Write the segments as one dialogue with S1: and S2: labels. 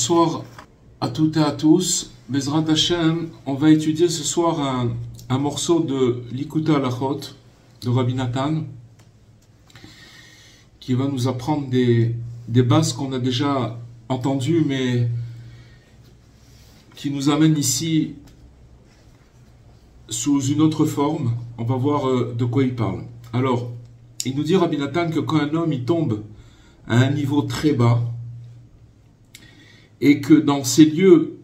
S1: Bonsoir à toutes et à tous. Bezrat Hashem, on va étudier ce soir un morceau de l'Ikuta Halachot de Rabbi Nathan qui va nous apprendre des bases qu'on a déjà entendues mais qui nous amène ici sous une autre forme. On va voir de quoi il parle. Alors, il nous dit Rabbi Nathan que quand un homme il tombe à un niveau très bas et que dans ces lieux,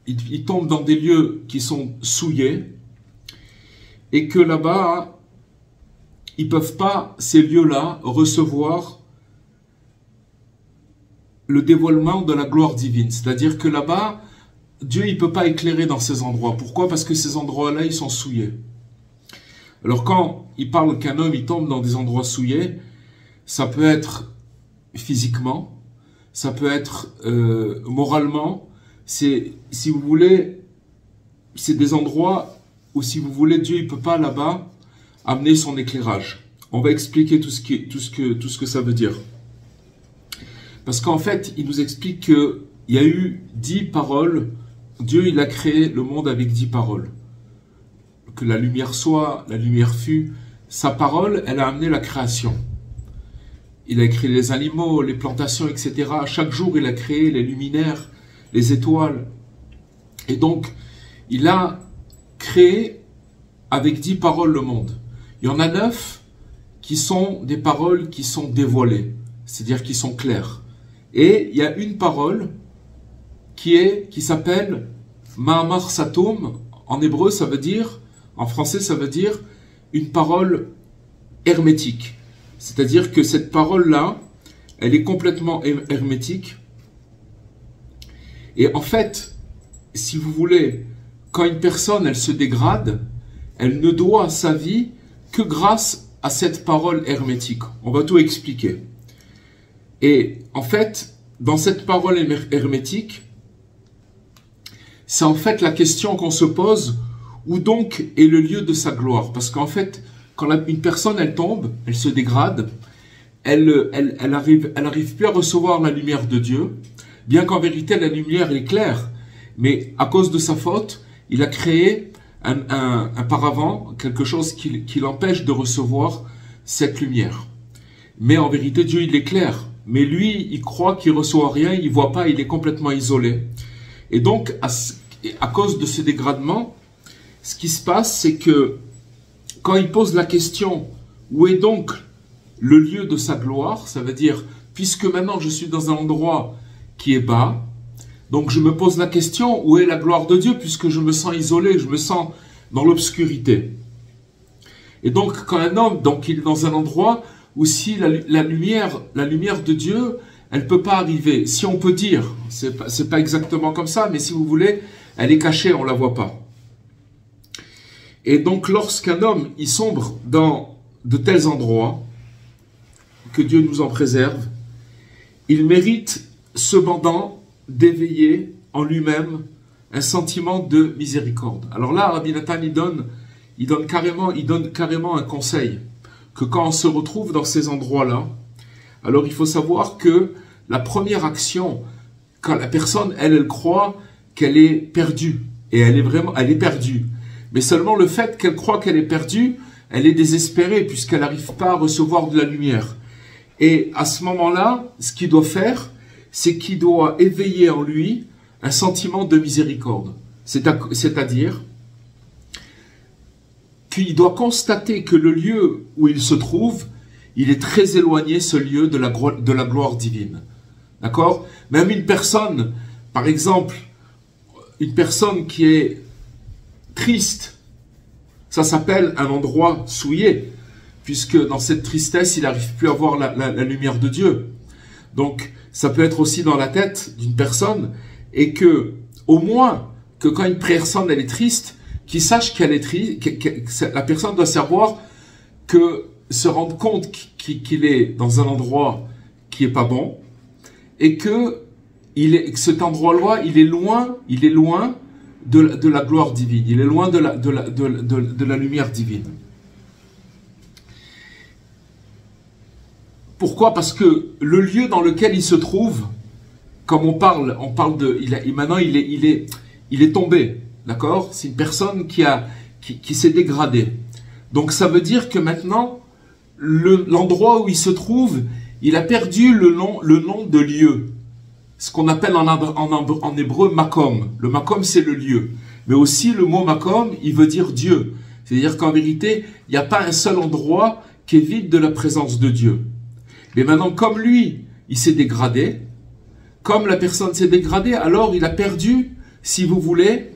S1: il tombe dans des lieux qui sont souillés et que là-bas, ils ne peuvent pas, ces lieux-là, recevoir le dévoilement de la gloire divine. C'est-à-dire que là-bas, Dieu il ne peut pas éclairer dans ces endroits. Pourquoi? Parce que ces endroits-là, ils sont souillés. Alors quand il parle qu'un homme il tombe dans des endroits souillés, ça peut être physiquement, ça peut être moralement. C'est, si vous voulez, c'est des endroits où, si vous voulez, Dieu il peut pas là-bas amener son éclairage. On va expliquer tout ce que ça veut dire. Parce qu'en fait, il nous explique qu'il y a eu 10 paroles. Dieu il a créé le monde avec 10 paroles. Que la lumière soit, la lumière fut. Sa parole, elle a amené la création. Il a créé les animaux, les plantations, etc. Chaque jour, il a créé les luminaires, les étoiles. Et donc, il a créé avec 10 paroles le monde. Il y en a 9 qui sont des paroles qui sont dévoilées, c'est-à-dire qui sont claires. Et il y a une parole qui s'appelle Ma'amar Satum. En hébreu, ça veut dire, en français, ça veut dire une parole hermétique. C'est-à-dire que cette parole-là, elle est complètement hermétique. Et en fait, si vous voulez, quand une personne, elle se dégrade, elle ne doit sa vie que grâce à cette parole hermétique. On va tout expliquer. Et en fait, dans cette parole hermétique, c'est en fait la question qu'on se pose, où donc est le lieu de sa gloire? Parce qu'en fait, quand une personne, elle tombe, elle se dégrade, elle arrive plus à recevoir la lumière de Dieu, bien qu'en vérité, la lumière est claire. Mais à cause de sa faute, il a créé un paravent, quelque chose qui l'empêche de recevoir cette lumière. Mais en vérité, Dieu, il est clair. Mais lui, il croit qu'il reçoit rien, il voit pas, il est complètement isolé. Et donc, à cause de ce dégradement, ce qui se passe, c'est que quand il pose la question, où est donc le lieu de sa gloire? Ça veut dire, puisque maintenant je suis dans un endroit qui est bas, donc je me pose la question, où est la gloire de Dieu? Puisque je me sens isolé, je me sens dans l'obscurité. Et donc, quand un homme, donc il est dans un endroit où si la lumière de Dieu, elle ne peut pas arriver. Si on peut dire, c'est pas exactement comme ça, mais si vous voulez, elle est cachée, on la voit pas. Et donc, lorsqu'un homme il sombre dans de tels endroits, que Dieu nous en préserve, il mérite cependant d'éveiller en lui-même un sentiment de miséricorde. Alors là, Rabbi Nathan, il donne carrément un conseil, que quand on se retrouve dans ces endroits-là, alors il faut savoir que la première action, quand la personne, elle croit qu'elle est perdue, et elle est perdue. Mais seulement le fait qu'elle croit qu'elle est perdue, elle est désespérée puisqu'elle n'arrive pas à recevoir de la lumière. Et à ce moment-là, ce qu'il doit faire, c'est qu'il doit éveiller en lui un sentiment de miséricorde. C'est-à-dire qu'il doit constater que le lieu où il se trouve, il est très éloigné, ce lieu de la gloire divine. D'accord? Même une personne, par exemple, une personne qui est triste, ça s'appelle un endroit souillé, puisque dans cette tristesse, il n'arrive plus à voir la lumière de Dieu. Donc, ça peut être aussi dans la tête d'une personne, et que, au moins, que quand une personne elle est triste, qu'il sache qu'elle est triste, la personne doit savoir se rendre compte qu'il est dans un endroit qui est pas bon, et que cet endroit-là, il est loin de la gloire divine, il est loin de la lumière divine. Pourquoi? Parce que le lieu dans lequel il se trouve, comme on parle de, maintenant il est tombé, d'accord? C'est une personne qui s'est dégradée. Donc ça veut dire que maintenant, l'endroit où il se trouve, il a perdu le nom de lieu. Ce qu'on appelle en hébreu makom. Le makom, c'est le lieu. Mais aussi, le mot makom, il veut dire Dieu. C'est-à-dire qu'en vérité, il n'y a pas un seul endroit qui est vide de la présence de Dieu. Mais maintenant, comme lui, il s'est dégradé, comme la personne s'est dégradée, alors il a perdu, si vous voulez,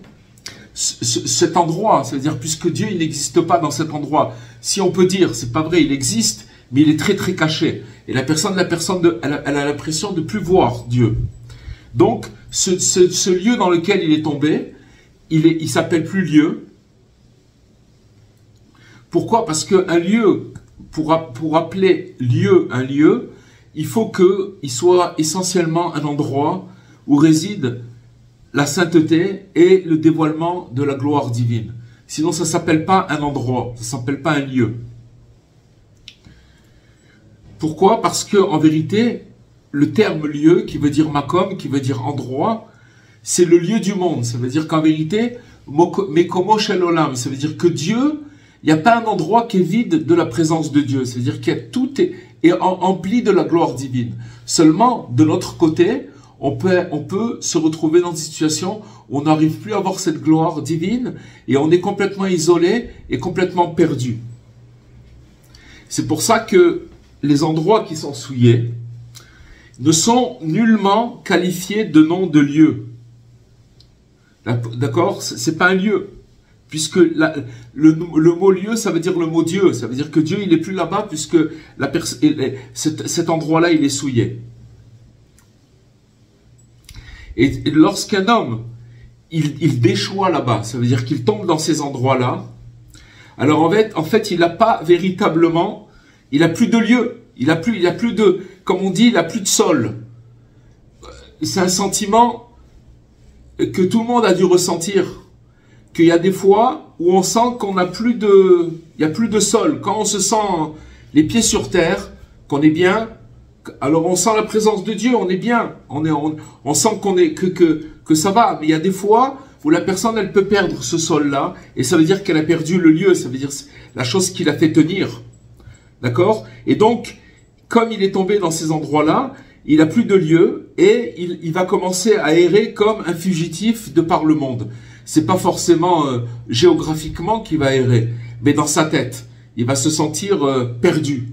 S1: cet endroit. C'est-à-dire, puisque Dieu, il n'existe pas dans cet endroit. Si on peut dire, c'est pas vrai, il existe, mais il est très très caché. Et la personne elle a l'impression de plus voir Dieu. Donc, ce lieu dans lequel il est tombé, il s'appelle plus lieu. Pourquoi? Parce qu'un lieu, pour appeler lieu un lieu, il faut qu'il soit essentiellement un endroit où réside la sainteté et le dévoilement de la gloire divine. Sinon, ça ne s'appelle pas un endroit, ça ne s'appelle pas un lieu. Pourquoi? Parce que en vérité, le terme lieu, qui veut dire makom, qui veut dire endroit, c'est le lieu du monde. Ça veut dire qu'en vérité, mekomo shel olam, ça veut dire que Dieu, il n'y a pas un endroit qui est vide de la présence de Dieu. C'est-à-dire que tout est empli de la gloire divine. Seulement, de notre côté, on peut se retrouver dans une situation où on n'arrive plus à avoir cette gloire divine et on est complètement isolé et complètement perdu. C'est pour ça que les endroits qui sont souillés ne sont nullement qualifiés de nom de lieu. D'accord? C'est pas un lieu. Puisque le mot lieu, ça veut dire le mot Dieu. Ça veut dire que Dieu, il n'est plus là-bas puisque cet endroit-là, il est souillé. Et lorsqu'un homme, il déchoit là-bas, ça veut dire qu'il tombe dans ces endroits-là, alors en fait, il n'a pas véritablement, il n'a plus de lieu. Il a plus de, comme on dit, il n'a plus de sol. C'est un sentiment que tout le monde a dû ressentir. Qu'il y a des fois où on sent qu'on n'a plus de, il n'y a plus de sol. Quand on se sent les pieds sur terre, qu'on est bien, alors on sent la présence de Dieu, on est bien. On sent que ça va. Mais il y a des fois où la personne, elle peut perdre ce sol-là, et ça veut dire qu'elle a perdu le lieu, ça veut dire la chose qui l'a fait tenir. D'accord? Et donc, comme il est tombé dans ces endroits-là, il n'a plus de lieu et il va commencer à errer comme un fugitif de par le monde. C'est pas forcément géographiquement qu'il va errer, mais dans sa tête. Il va se sentir perdu.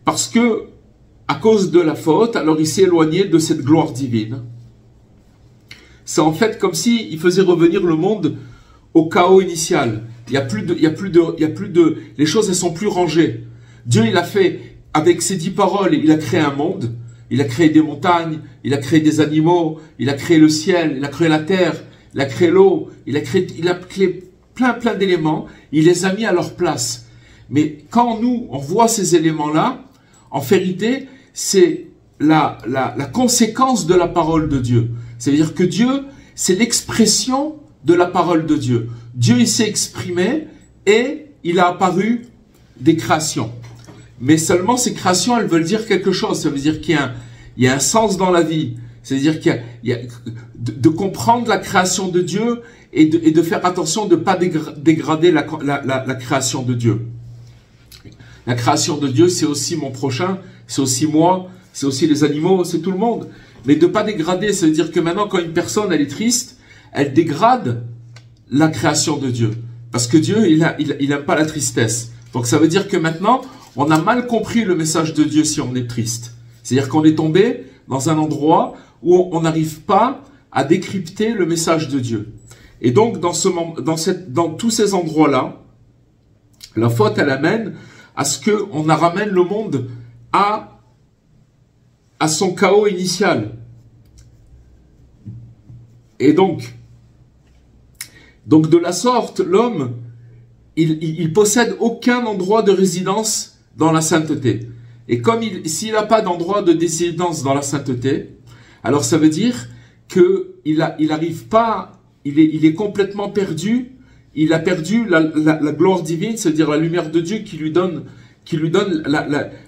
S1: Parce que, à cause de la faute, alors il s'est éloigné de cette gloire divine. C'est en fait comme si il faisait revenir le monde au chaos initial. Les choses, elles sont plus rangées. Dieu, il a fait, avec ses 10 paroles, il a créé un monde, il a créé des montagnes, il a créé des animaux, il a créé le ciel, il a créé la terre, il a créé l'eau, il a créé plein d'éléments, il les a mis à leur place. Mais quand nous, on voit ces éléments-là, en vérité, c'est la conséquence de la parole de Dieu. C'est-à-dire que Dieu, c'est l'expression de la parole de Dieu. Dieu, il s'est exprimé et il a apparu des créations. Mais seulement ces créations, elles veulent dire quelque chose. Ça veut dire qu'il y a un sens dans la vie. C'est-à-dire qu'il y a de comprendre la création de Dieu et de faire attention de ne pas dégrader la création de Dieu. La création de Dieu, c'est aussi mon prochain, c'est aussi moi, c'est aussi les animaux, c'est tout le monde. Mais de ne pas dégrader, ça veut dire que maintenant, quand une personne, elle est triste, elle dégrade la création de Dieu. Parce que Dieu, il n'aime pas la tristesse. Donc ça veut dire que maintenant, on a mal compris le message de Dieu si on est triste. C'est-à-dire qu'on est tombé dans un endroit où on n'arrive pas à décrypter le message de Dieu. Et donc, dans tous ces endroits-là, la faute, elle amène à ce qu'on ramène le monde à son chaos initial. Et donc de la sorte, l'homme, il possède aucun endroit de résidence dans la sainteté. Et comme s'il n'a pas d'endroit de résidence dans la sainteté, alors ça veut dire qu'il arrive pas, il est complètement perdu. Il a perdu la gloire divine, c'est-à-dire la lumière de Dieu qui lui donne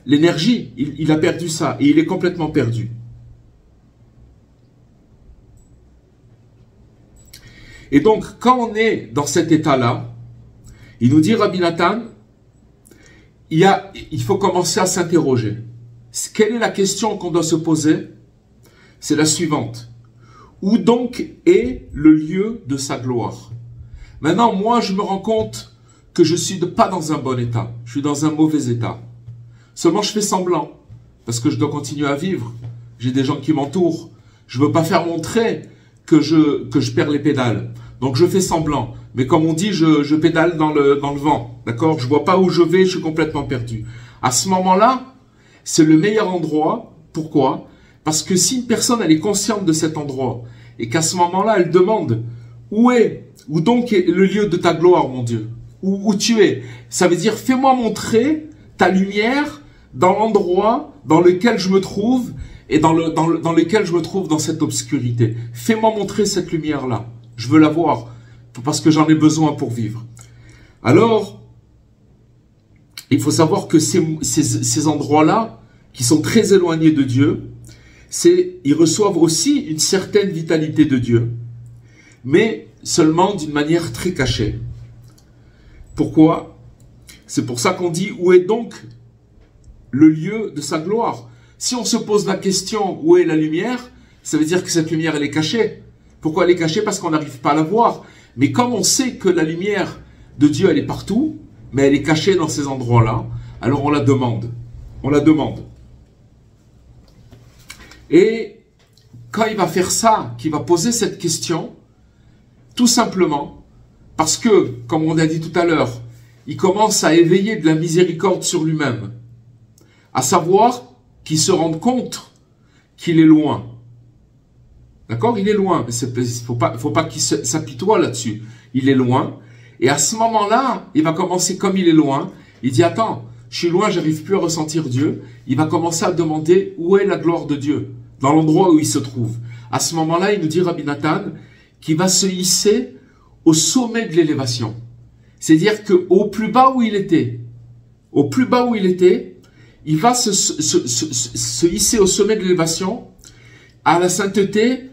S1: l'énergie. Il a perdu ça et il est complètement perdu. Et donc, quand on est dans cet état-là, il nous dit, Rabbi Nathan, il faut commencer à s'interroger. Quelle est la question qu'on doit se poser? C'est la suivante. Où donc est le lieu de sa gloire? Maintenant, moi, je me rends compte que je suis pas dans un bon état. Je suis dans un mauvais état. Seulement, je fais semblant. Parce que je dois continuer à vivre. J'ai des gens qui m'entourent. Je veux pas faire montrer que je perds les pédales. Donc, je fais semblant. Mais comme on dit, je pédale dans le vent. D'accord? Je vois pas où je vais, je suis complètement perdu. À ce moment-là, c'est le meilleur endroit. Pourquoi? Parce que si une personne, elle est consciente de cet endroit, et qu'à ce moment-là, elle demande, où donc est le lieu de ta gloire, mon Dieu? Où tu es? Ça veut dire, fais-moi montrer ta lumière dans l'endroit dans lequel je me trouve, et dans lequel je me trouve dans cette obscurité. Fais-moi montrer cette lumière-là. Je veux la voir, parce que j'en ai besoin pour vivre. Alors, il faut savoir que ces endroits-là, qui sont très éloignés de Dieu, ils reçoivent aussi une certaine vitalité de Dieu, mais seulement d'une manière très cachée. Pourquoi? C'est pour ça qu'on dit, où est donc le lieu de sa gloire? Si on se pose la question, où est la lumière? Ça veut dire que cette lumière, elle est cachée. Pourquoi elle est cachée? Parce qu'on n'arrive pas à la voir. Mais comme on sait que la lumière de Dieu, elle est partout, mais elle est cachée dans ces endroits-là, alors on la demande. On la demande. Et quand il va faire ça, qu'il va poser cette question, tout simplement, parce que, comme on a dit tout à l'heure, il commence à éveiller de la miséricorde sur lui-même, à savoir qu'il se rende compte qu'il est loin. D'accord? Il est loin. Il faut pas qu'il s'apitoie là-dessus. Il est loin. Et à ce moment-là, il va commencer, comme il est loin, il dit, attends, je suis loin, j'arrive plus à ressentir Dieu. Il va commencer à demander où est la gloire de Dieu, dans l'endroit où il se trouve. À ce moment-là, il nous dit, Rabbi Nathan, qu'il va se hisser au sommet de l'élévation. C'est-à-dire qu'au plus bas où il était, il va se hisser au sommet de l'élévation à la sainteté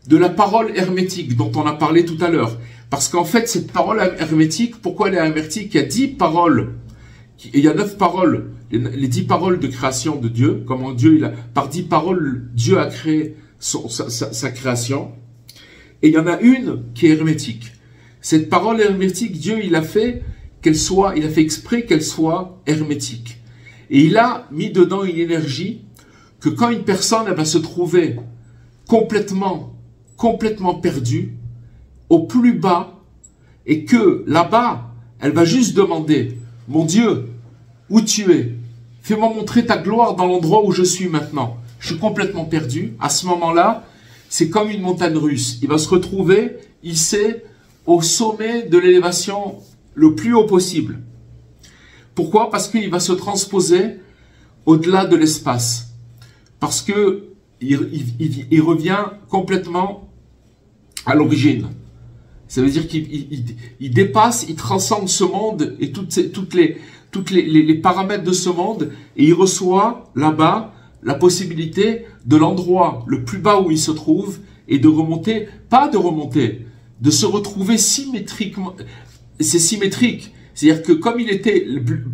S1: de la parole hermétique dont on a parlé tout à l'heure. Parce qu'en fait, cette parole hermétique, pourquoi elle est hermétique? Il y a 10 paroles, il y a 9 paroles, les 10 paroles de création de Dieu, comment Dieu, par 10 paroles, Dieu a créé sa création. Et il y en a une qui est hermétique. Cette parole hermétique, Dieu, il a fait exprès qu'elle soit hermétique. Et il a mis dedans une énergie que quand une personne, elle va se trouver complètement perdue, au plus bas, et que là-bas, elle va juste demander, mon Dieu, où tu es? Fais-moi montrer ta gloire dans l'endroit où je suis maintenant. Je suis complètement perdu. À ce moment-là, c'est comme une montagne russe. Il va se retrouver hissé au sommet de l'élévation le plus haut possible. Pourquoi? Parce qu'il va se transposer au-delà de l'espace. Parce que il revient complètement à l'origine. Ça veut dire qu'il dépasse, il transcende ce monde et toutes les paramètres de ce monde, et il reçoit là-bas la possibilité de l'endroit le plus bas où il se trouve et de remonter, de se retrouver symétriquement. C'est symétrique. C'est-à-dire que comme il était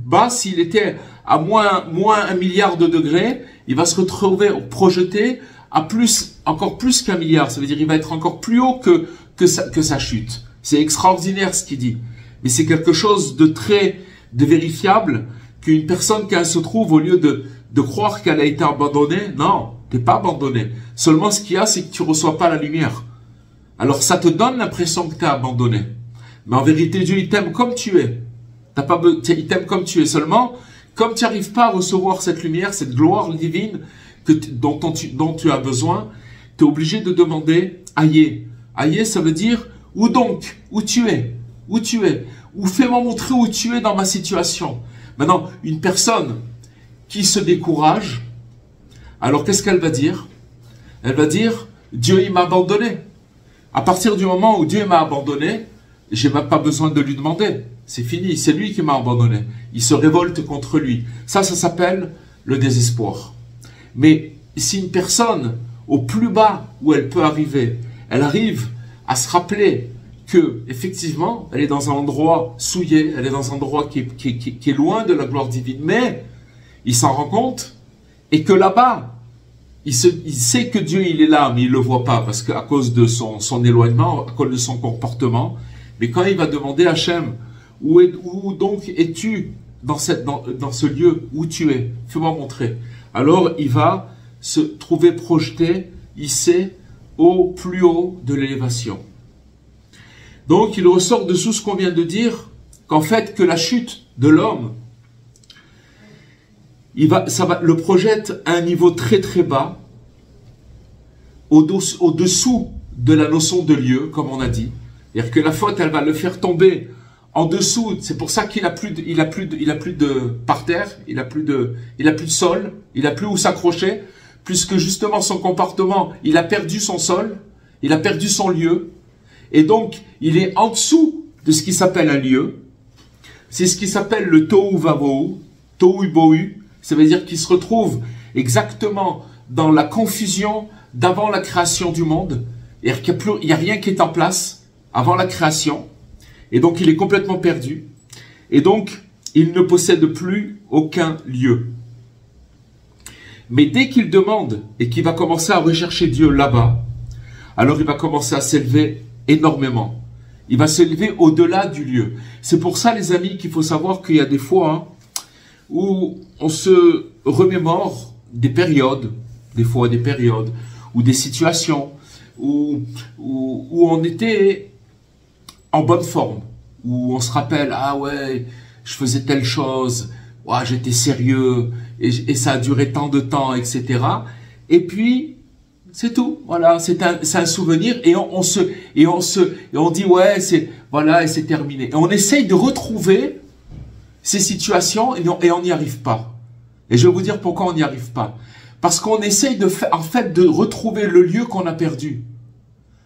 S1: bas, s'il était à moins 1 milliard de degrés, il va se retrouver projeté à encore plus qu'1 milliard. Ça veut dire qu'il va être encore plus haut que sa chute. C'est extraordinaire ce qu'il dit. Mais c'est quelque chose de vérifiable, qu'une personne, quand elle se trouve, au lieu de croire qu'elle a été abandonnée, non, t'es pas abandonné. Seulement ce qu'il y a, c'est que tu reçois pas la lumière. Alors ça te donne l'impression que tu es abandonné. Mais en vérité, Dieu, il t'aime comme tu es. Il t'aime comme tu es. Seulement, comme tu n'arrives pas à recevoir cette lumière, cette gloire divine dont tu as besoin, tu es obligé de demander Aïe. Aïe, ça veut dire où donc? Où tu es? Où tu es? Ou fais-moi montrer où tu es dans ma situation. Maintenant, une personne qui se décourage, alors qu'est-ce qu'elle va dire? Elle va dire Dieu, il m'a abandonné. À partir du moment où Dieu m'a abandonné, j'ai même pas besoin de lui demander. C'est fini, c'est lui qui m'a abandonné. Il se révolte contre lui. Ça s'appelle le désespoir. Mais si une personne, au plus bas où elle peut arriver, elle arrive à se rappeler que, effectivement, elle est dans un endroit souillé, elle est dans un endroit qui est loin de la gloire divine, mais il s'en rend compte, et que là-bas, il sait que Dieu, il est là, mais il le voit pas, parce qu'à cause de son éloignement, à cause de son comportement. Mais quand il va demander à Hachem, où donc es-tu dans ce lieu où tu es? Fais-moi montrer. Alors, il va se trouver projeté, hissé, au plus haut de l'élévation. Donc, il ressort de tout ce qu'on vient de dire, qu'en fait, que la chute de l'homme, le projette à un niveau très très bas, au-dessous de la notion de lieu, comme on a dit. C'est-à-dire que la faute, elle va le faire tomber en dessous. C'est pour ça qu'il a plus de parterre, il a plus de sol, il a plus où s'accrocher, puisque justement son comportement, il a perdu son sol, il a perdu son lieu, et donc il est en dessous de ce qui s'appelle un lieu. C'est ce qui s'appelle le tohu vavohu, tohu bohu. Ça veut dire qu'il se retrouve exactement dans la confusion d'avant la création du monde. C'est-à-dire qu'il n'y a rien qui est en place avant la création. Et donc, il est complètement perdu. Et donc, il ne possède plus aucun lieu. Mais dès qu'il demande et qu'il va commencer à rechercher Dieu là-bas, alors il va commencer à s'élever énormément. Il va s'élever au-delà du lieu. C'est pour ça, les amis, qu'il faut savoir qu'il y a des fois où on se remémore des périodes, ou des situations où on était en bonne forme, où on se rappelle, ah ouais, je faisais telle chose, ouais, j'étais sérieux, et ça a duré tant de temps, etc. Et puis, c'est tout, voilà, c'est un souvenir, et on dit, ouais, voilà, et c'est terminé. Et on essaye de retrouver ces situations, et on n'y arrive pas. Et je vais vous dire pourquoi on n'y arrive pas. Parce qu'on essaye en fait de retrouver le lieu qu'on a perdu.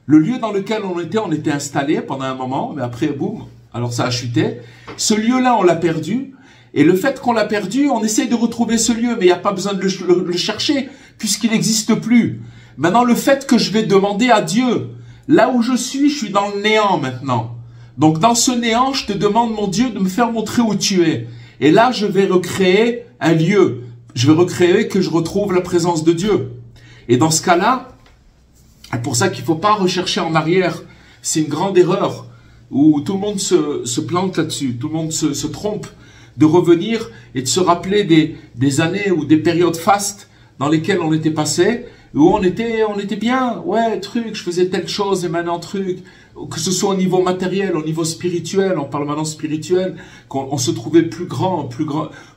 S1: Le lieu dans lequel on était installé pendant un moment, mais après, boum, alors ça a chuté. Ce lieu-là, on l'a perdu. Et le fait qu'on l'a perdu, on essaye de retrouver ce lieu, mais il n'y a pas besoin de le chercher, puisqu'il n'existe plus. Maintenant, le fait que je vais demander à Dieu, là où je suis dans le néant maintenant. Donc, dans ce néant, je te demande, mon Dieu, de me faire montrer où tu es. Et là, je vais recréer un lieu. Je vais recréer que je retrouve la présence de Dieu. Et dans ce cas-là, c'est pour ça qu'il ne faut pas rechercher en arrière. C'est une grande erreur où tout le monde se plante là-dessus. Tout le monde se trompe de revenir et de se rappeler des années ou des périodes fastes dans lesquelles on était passé, où on était bien, ouais, je faisais telle chose et maintenant truc, que ce soit au niveau matériel, au niveau spirituel, on parle maintenant spirituel, qu'on se trouvait plus grand,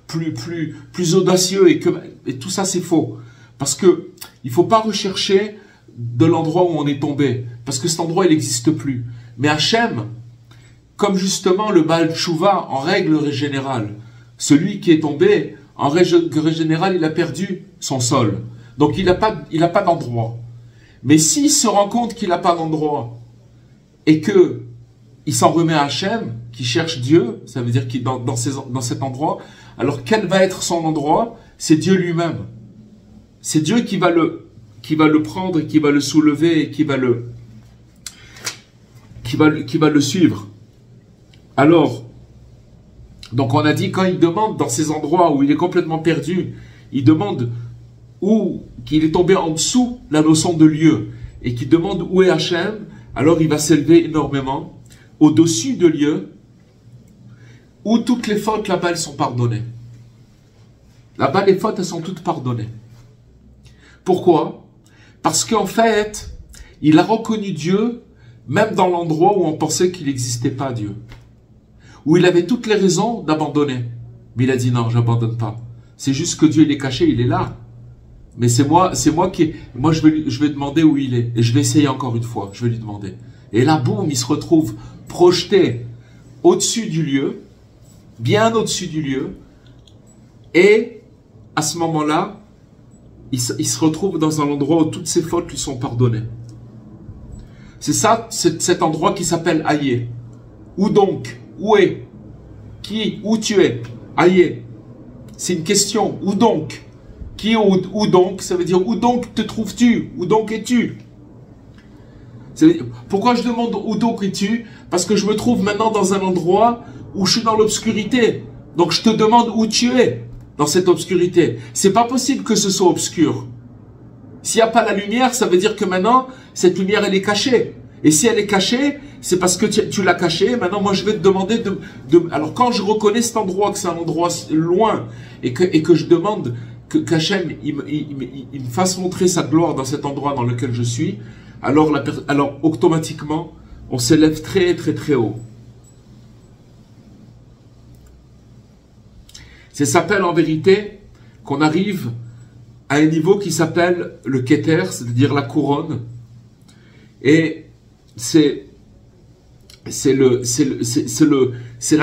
S1: plus audacieux et tout ça c'est faux. Parce que il faut pas rechercher de l'endroit où on est tombé, parce que cet endroit il n'existe plus. Mais Hachem, comme justement le Baal Tshuva en règle générale, celui qui est tombé, en règle générale, il a perdu son sol. Donc il n'a pas d'endroit. Mais s'il se rend compte qu'il n'a pas d'endroit et que il s'en remet à Hachem, qui cherche Dieu, ça veut dire qu'il est dans cet endroit, alors quel va être son endroit? C'est Dieu lui-même. C'est Dieu qui va le prendre, qui va le soulever et qui va le suivre. Alors, donc on a dit, quand il demande dans ces endroits où il est complètement perdu, il demande où qu'il est tombé en dessous la notion de lieu et qu'il demande où est Hachem, alors il va s'élever énormément au-dessus de lieu où toutes les fautes là-bas elles sont pardonnées. Là-bas les fautes elles sont toutes pardonnées. Pourquoi? Parce qu'en fait, il a reconnu Dieu même dans l'endroit où on pensait qu'il n'existait pas Dieu. Où il avait toutes les raisons d'abandonner. Mais il a dit non, j'abandonne pas. C'est juste que Dieu il est caché, il est là. Mais c'est moi je vais demander où il est. Et je vais essayer encore une fois, je vais lui demander. Et là, boum, il se retrouve projeté au-dessus du lieu, bien au-dessus du lieu. Et à ce moment-là, il se retrouve dans un endroit où toutes ses fautes lui sont pardonnées. C'est ça, cet endroit qui s'appelle Aïe. Où donc? Où est? Qui? Où tu es? Aïe. C'est une question. Où donc? Qui? Où donc? Ça veut dire où donc te trouves-tu? Où donc es-tu? Pourquoi je demande où donc es-tu? Parce que je me trouve maintenant dans un endroit où je suis dans l'obscurité. Donc je te demande où tu es dans cette obscurité. C'est pas possible que ce soit obscur. S'il n'y a pas la lumière, ça veut dire que maintenant, cette lumière, elle est cachée. Et si elle est cachée, c'est parce que tu l'as cachée. Maintenant, moi, je vais te demander Alors, quand je reconnais cet endroit, que c'est un endroit loin, et que je demande qu'Hachem, il me fasse montrer sa gloire dans cet endroit dans lequel je suis, alors automatiquement, on s'élève très, très, très haut. Ça s'appelle en vérité qu'on arrive à un niveau qui s'appelle le Keter, c'est-à-dire la couronne. Et c'est la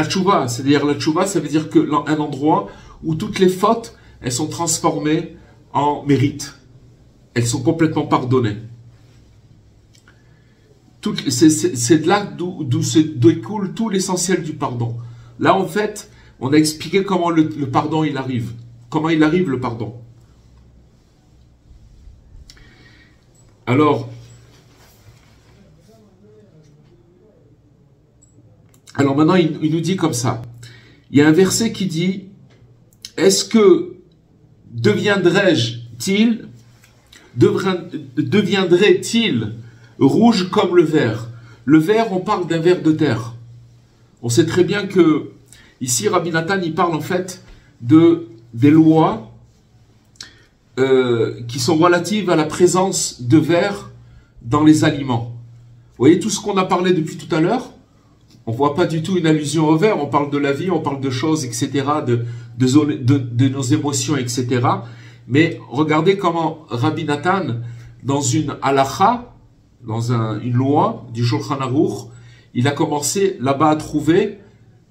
S1: tchouva, c'est-à-dire la tchouva, ça veut dire que un endroit où toutes les fautes, elles sont transformées en mérite. Elles sont complètement pardonnées. C'est de là d'où découle tout l'essentiel du pardon. Là, en fait, on a expliqué comment le pardon, il arrive. Comment il arrive, le pardon. Alors maintenant, il nous dit comme ça. Il y a un verset qui dit, est-ce que deviendrait-il rouge comme le verre? Le verre, on parle d'un ver de terre. On sait très bien que, ici, Rabbi Nathan, il parle en fait des lois qui sont relatives à la présence de verre dans les aliments. Vous voyez tout ce qu'on a parlé depuis tout à l'heure? On ne voit pas du tout une allusion au verre. On parle de la vie, on parle de choses, etc., de nos émotions, etc. Mais regardez comment Rabbi Nathan, dans une halacha, dans une loi du Shulchan Aruch, il a commencé là-bas à trouver,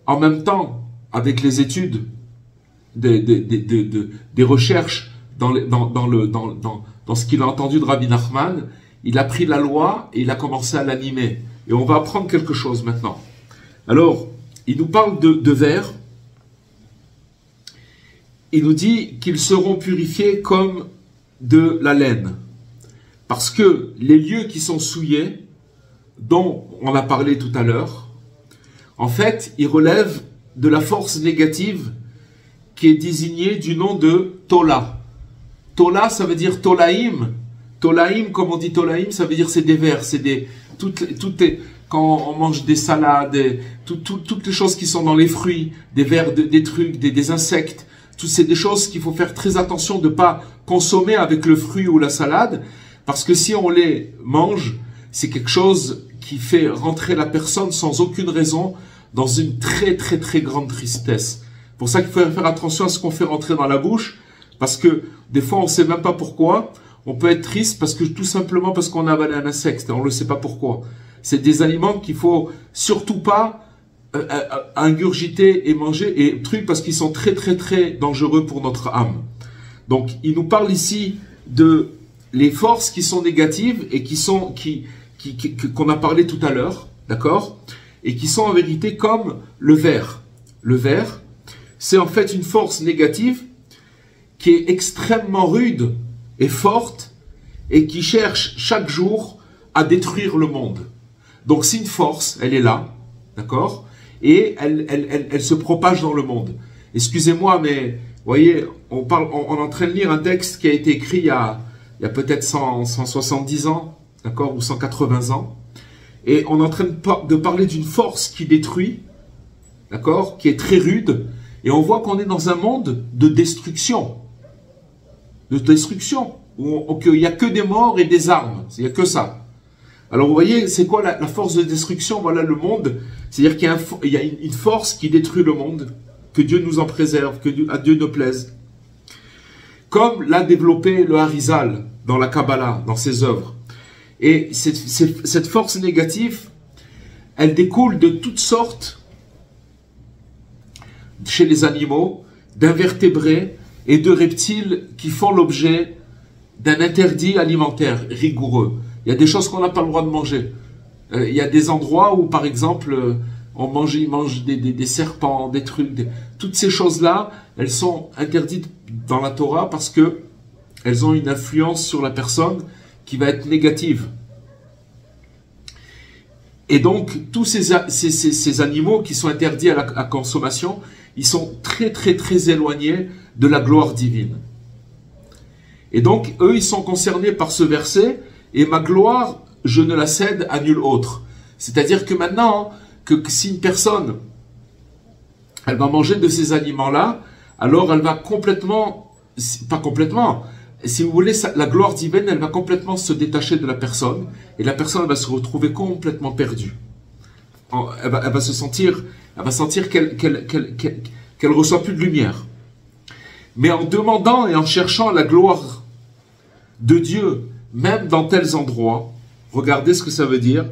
S1: en même temps, avec les études, des recherches dans ce qu'il a entendu de Rabbi Nachman, il a pris la loi et il a commencé à l'animer. Et on va apprendre quelque chose maintenant. Alors, il nous parle de verre. Il nous dit qu'ils seront purifiés comme de la laine. Parce que les lieux qui sont souillés, dont on a parlé tout à l'heure, en fait, ils relèvent de la force négative qui est désignée du nom de Tola. Tola, ça veut dire Tolaïm. Tolaïm, comme on dit Tolaïm, ça veut dire c'est des vers, c'est des... Quand on mange des salades, toutes les choses qui sont dans les fruits, des vers, des trucs, des insectes, c'est des choses qu'il faut faire très attention de ne pas consommer avec le fruit ou la salade, parce que si on les mange, c'est quelque chose qui fait rentrer la personne sans aucune raison dans une très très très grande tristesse. C'est pour ça qu'il faut faire attention à ce qu'on fait rentrer dans la bouche, parce que des fois on ne sait même pas pourquoi, on peut être triste tout simplement parce qu'on a avalé un insecte, on ne le sait pas pourquoi. C'est des aliments qu'il faut surtout pas ingurgiter et manger et parce qu'ils sont très très très dangereux pour notre âme. Donc il nous parle ici de les forces qui sont négatives et qu'on a parlé tout à l'heure, d'accord, et qui sont en vérité comme le verre. Le verre, c'est en fait une force négative qui est extrêmement rude et forte et qui cherche chaque jour à détruire le monde. Donc c'est une force, elle est là, d'accord, et elle se propage dans le monde. Excusez-moi, mais vous voyez, on est en train de lire un texte qui a été écrit il y a peut-être 170 ans, d'accord, ou 180 ans, et on est en train de parler d'une force qui détruit, d'accord, qui est très rude, et on voit qu'on est dans un monde de destruction, où il n'y a que des morts et des armes, il n'y a que ça. Alors vous voyez, c'est quoi la force de destruction? Voilà le monde, c'est-à-dire qu'il y a une force qui détruit le monde, que Dieu nous en préserve, à Dieu ne plaise. Comme l'a développé le Harizal dans la Kabbalah, dans ses œuvres. Et cette force négative, elle découle de toutes sortes, chez les animaux, d'invertébrés et de reptiles qui font l'objet d'un interdit alimentaire rigoureux. Il y a des choses qu'on n'a pas le droit de manger. Il y a des endroits où, par exemple, ils mangent des serpents, des trucs. Toutes ces choses-là, elles sont interdites dans la Torah parce que elles ont une influence sur la personne qui va être négative. Et donc, tous ces animaux qui sont interdits à la consommation, ils sont très très très éloignés de la gloire divine. Et donc, eux, ils sont concernés par ce verset, et ma gloire, je ne la cède à nul autre. C'est-à-dire que maintenant, que si une personne, elle va manger de ces aliments-là, alors elle va complètement, pas complètement, si vous voulez, la gloire divine, elle va complètement se détacher de la personne, et la personne elle va se retrouver complètement perdue. Elle va sentir qu'elle reçoit plus de lumière. Mais en demandant et en cherchant la gloire de Dieu, même dans tels endroits, regardez ce que ça veut dire,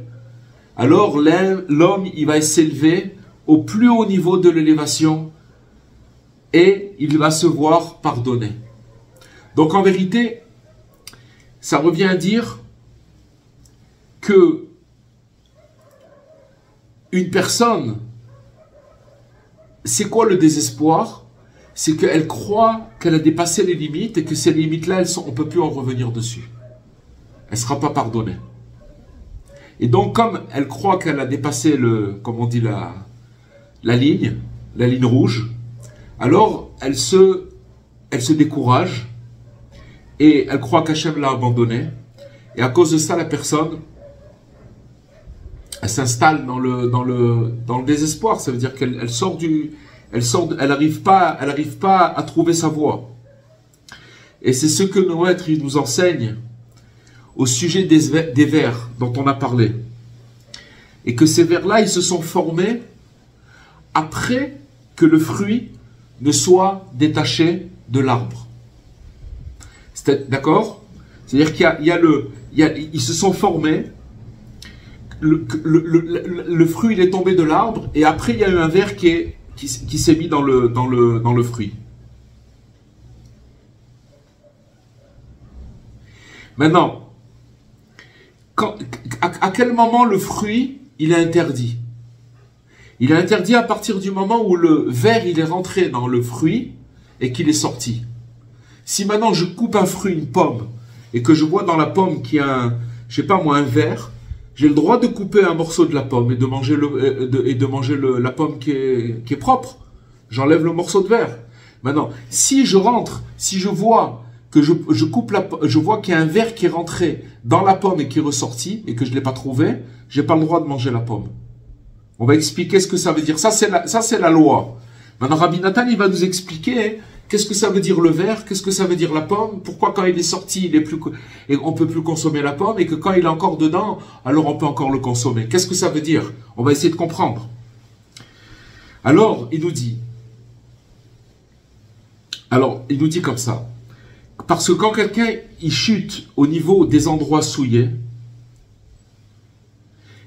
S1: alors l'homme, il va s'élever au plus haut niveau de l'élévation et il va se voir pardonner. Donc en vérité, ça revient à dire que une personne, c'est quoi le désespoir? C'est qu'elle croit qu'elle a dépassé les limites et que ces limites-là, on ne peut plus en revenir dessus. Elle ne sera pas pardonnée. Et donc, comme elle croit qu'elle a dépassé comme on dit, la ligne rouge, alors elle se décourage et elle croit qu'Hachem l'a abandonnée. Et à cause de ça, la personne, elle s'installe dans le désespoir. Ça veut dire qu'elle n'arrive pas à trouver sa voie. Et c'est ce que nos maîtres nous enseignent au sujet des vers dont on a parlé. Et que ces vers-là, ils se sont formés après que le fruit ne soit détaché de l'arbre. D'accord? C'est-à-dire qu'ils se sont formés, le fruit il est tombé de l'arbre, et après il y a eu un ver qui s'est mis dans le fruit. Maintenant, à quel moment le fruit il est interdit? Il est interdit à partir du moment où le ver il est rentré dans le fruit et qu'il est sorti. Si maintenant je coupe un fruit, une pomme, et que je vois dans la pomme qu'il y a un ver, j'ai le droit de couper un morceau de la pomme et de manger la pomme qui est propre. J'enlève le morceau de verre. Maintenant, si je vois que je vois qu'il y a un ver qui est rentré dans la pomme et qui est ressorti et que je ne l'ai pas trouvé, j'ai pas le droit de manger la pomme. On va expliquer ce que ça veut dire. Ça, c'est la loi. Maintenant, Rabbi Nathan, il va nous expliquer qu'est-ce que ça veut dire le ver, qu'est-ce que ça veut dire la pomme, pourquoi quand il est sorti, et on peut plus consommer la pomme, et que quand il est encore dedans, alors on peut encore le consommer. Qu'est-ce que ça veut dire? On va essayer de comprendre. Alors, il nous dit comme ça. Parce que quand quelqu'un, il chute au niveau des endroits souillés,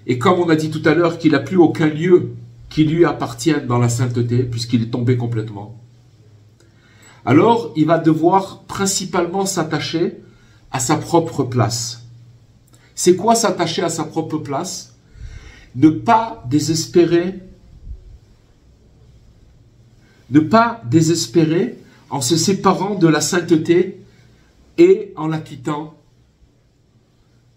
S1: et comme on a dit tout à l'heure qu'il n'a plus aucun lieu qui lui appartienne dans la sainteté, puisqu'il est tombé complètement, alors il va devoir principalement s'attacher à sa propre place. C'est quoi s'attacher à sa propre place? Ne pas désespérer en se séparant de la sainteté et en la quittant,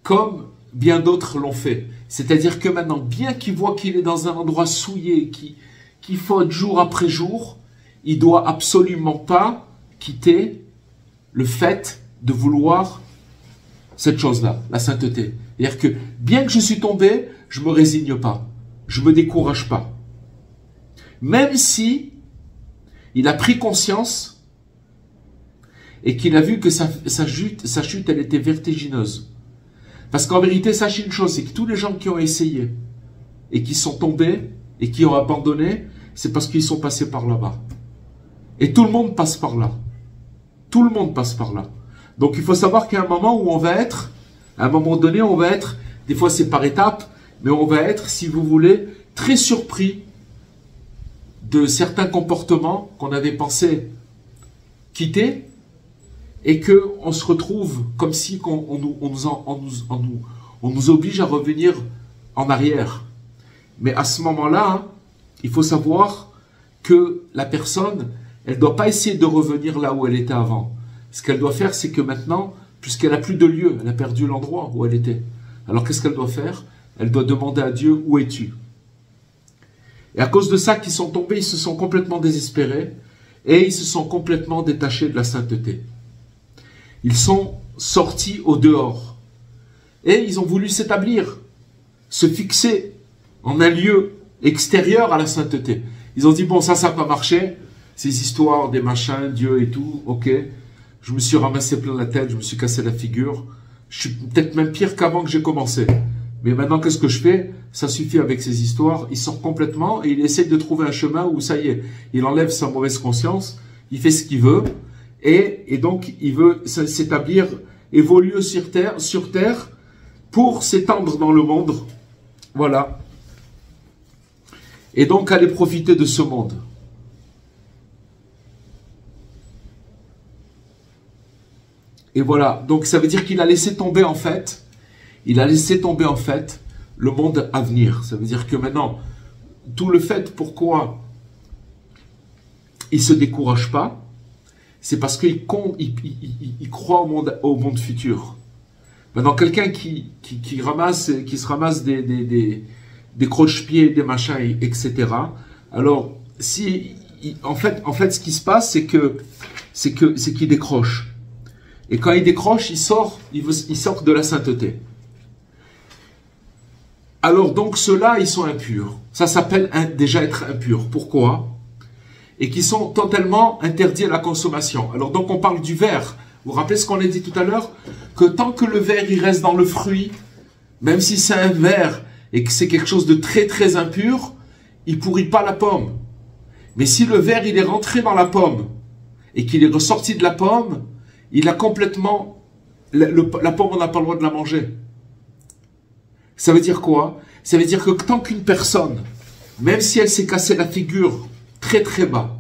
S1: comme bien d'autres l'ont fait. C'est-à-dire que maintenant, bien qu'il voit qu'il est dans un endroit souillé, qui faute jour après jour, il doit absolument pas quitter le fait de vouloir cette chose-là, la sainteté. C'est-à-dire que bien que je suis tombé, je me résigne pas, je me décourage pas. Même si il a pris conscience et qu'il a vu que sa chute, elle était vertigineuse. Parce qu'en vérité, sachez une chose, c'est que tous les gens qui ont essayé et qui sont tombés et qui ont abandonné, c'est parce qu'ils sont passés par là-bas. Et tout le monde passe par là. Tout le monde passe par là. Donc il faut savoir qu'à un moment où on va être, à un moment donné, on va être, des fois c'est par étapes, mais on va être, si vous voulez, très surpris de certains comportements qu'on avait pensé quitter, et qu'on se retrouve comme si on nous oblige à revenir en arrière. Mais à ce moment-là, il faut savoir que la personne, elle ne doit pas essayer de revenir là où elle était avant. Ce qu'elle doit faire, c'est que maintenant, puisqu'elle n'a plus de lieu, elle a perdu l'endroit où elle était. Alors qu'est-ce qu'elle doit faire? elle doit demander à Dieu, où es-tu? Et à cause de ça qu'ils sont tombés, ils se sont complètement désespérés et ils se sont complètement détachés de la sainteté. Ils sont sortis au dehors et ils ont voulu s'établir, se fixer en un lieu extérieur à la sainteté. Ils ont dit, bon, ça n'a pas marché, ces histoires des machins, Dieu et tout, ok, je me suis ramassé plein la tête, je me suis cassé la figure, je suis peut-être même pire qu'avant que j'ai commencé. Mais maintenant, qu'est-ce que je fais? Ça suffit avec ces histoires. Il sort complètement et il essaie de trouver un chemin où ça y est, il enlève sa mauvaise conscience, il fait ce qu'il veut et donc il veut s'établir, évoluer sur terre pour s'étendre dans le monde. Voilà. Et donc aller profiter de ce monde. Et voilà. Donc ça veut dire qu'il a laissé tomber en fait. Il a laissé tomber en fait le monde à venir. Ça veut dire que maintenant, tout le fait pourquoi il ne se décourage pas, c'est parce qu'il croit au monde futur. Maintenant, quelqu'un qui se ramasse des croche-pieds, des machins, etc. Alors, en fait, ce qui se passe, c'est qu'il décroche. Et quand il décroche, il sort de la sainteté. Alors donc ceux-là, ils sont impurs. Ça s'appelle déjà être impur. Pourquoi? Et qui sont totalement interdits à la consommation. Alors donc on parle du verre. Vous vous rappelez ce qu'on a dit tout à l'heure? Que tant que le verre il reste dans le fruit, même si c'est un verre et que c'est quelque chose de très très impur, il pourrit pas la pomme. Mais si le verre il est rentré dans la pomme et qu'il est ressorti de la pomme, il a complètement... la pomme, on n'a pas le droit de la manger. Ça veut dire quoi? Ça veut dire que tant qu'une personne, même si elle s'est cassée la figure très très bas,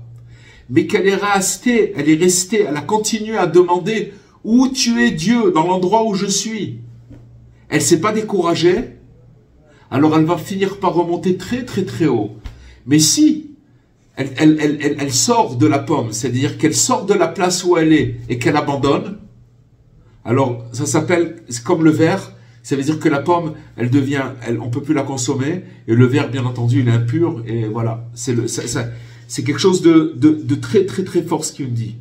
S1: mais qu'elle est restée, elle a continué à demander où tu es Dieu, dans l'endroit où je suis. Elle s'est pas découragée, alors elle va finir par remonter très très très haut. Mais si elle sort de la pomme, c'est-à-dire qu'elle sort de la place où elle est et qu'elle abandonne, alors ça s'appelle, c'est comme le verre. Ça veut dire que la pomme, on peut plus la consommer, et le verre, bien entendu, il est impur, et voilà. C'est quelque chose de très, très, très fort ce qu'il nous dit.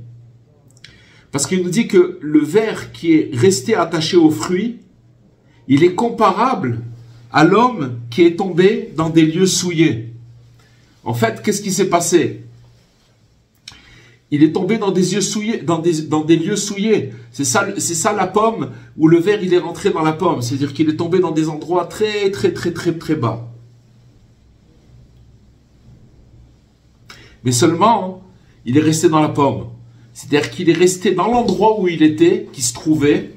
S1: Parce qu'il nous dit que le verre qui est resté attaché au fruit, il est comparable à l'homme qui est tombé dans des lieux souillés. En fait, qu'est-ce qui s'est passé? Il est tombé dans des lieux souillés, dans des lieux souillés. C'est ça la pomme, où le verre il est rentré dans la pomme. C'est-à-dire qu'il est tombé dans des endroits très très très très très bas. Mais seulement, il est resté dans la pomme. C'est-à-dire qu'il est resté dans l'endroit où il était, qui se trouvait.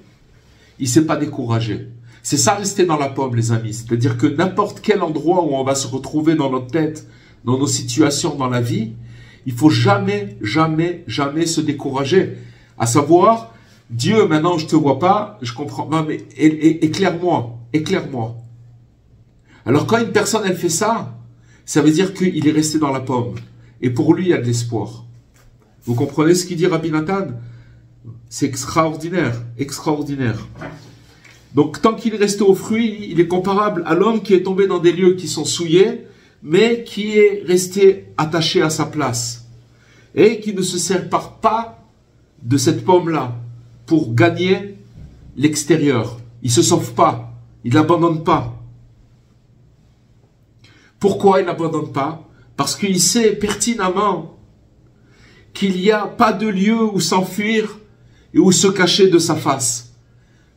S1: Il s'est pas découragé. C'est ça rester dans la pomme, les amis. C'est-à-dire que n'importe quel endroit où on va se retrouver dans notre tête, dans nos situations, dans la vie, il faut jamais, jamais, jamais se décourager. À savoir, Dieu, maintenant je te vois pas, je comprends pas, mais éclaire-moi, éclaire-moi. Alors quand une personne elle fait ça, ça veut dire qu'il est resté dans la pomme. Et pour lui, il y a de l'espoir. Vous comprenez ce qu'il dit Rabbi Nathan? C'est extraordinaire, extraordinaire. Donc tant qu'il est resté au fruit, il est comparable à l'homme qui est tombé dans des lieux qui sont souillés, mais qui est resté attaché à sa place et qui ne se sépare pas de cette pomme-là pour gagner l'extérieur. Il ne se sauve pas, il n'abandonne pas. Pourquoi il n'abandonne pas? Parce qu'il sait pertinemment qu'il n'y a pas de lieu où s'enfuir et où se cacher de sa face.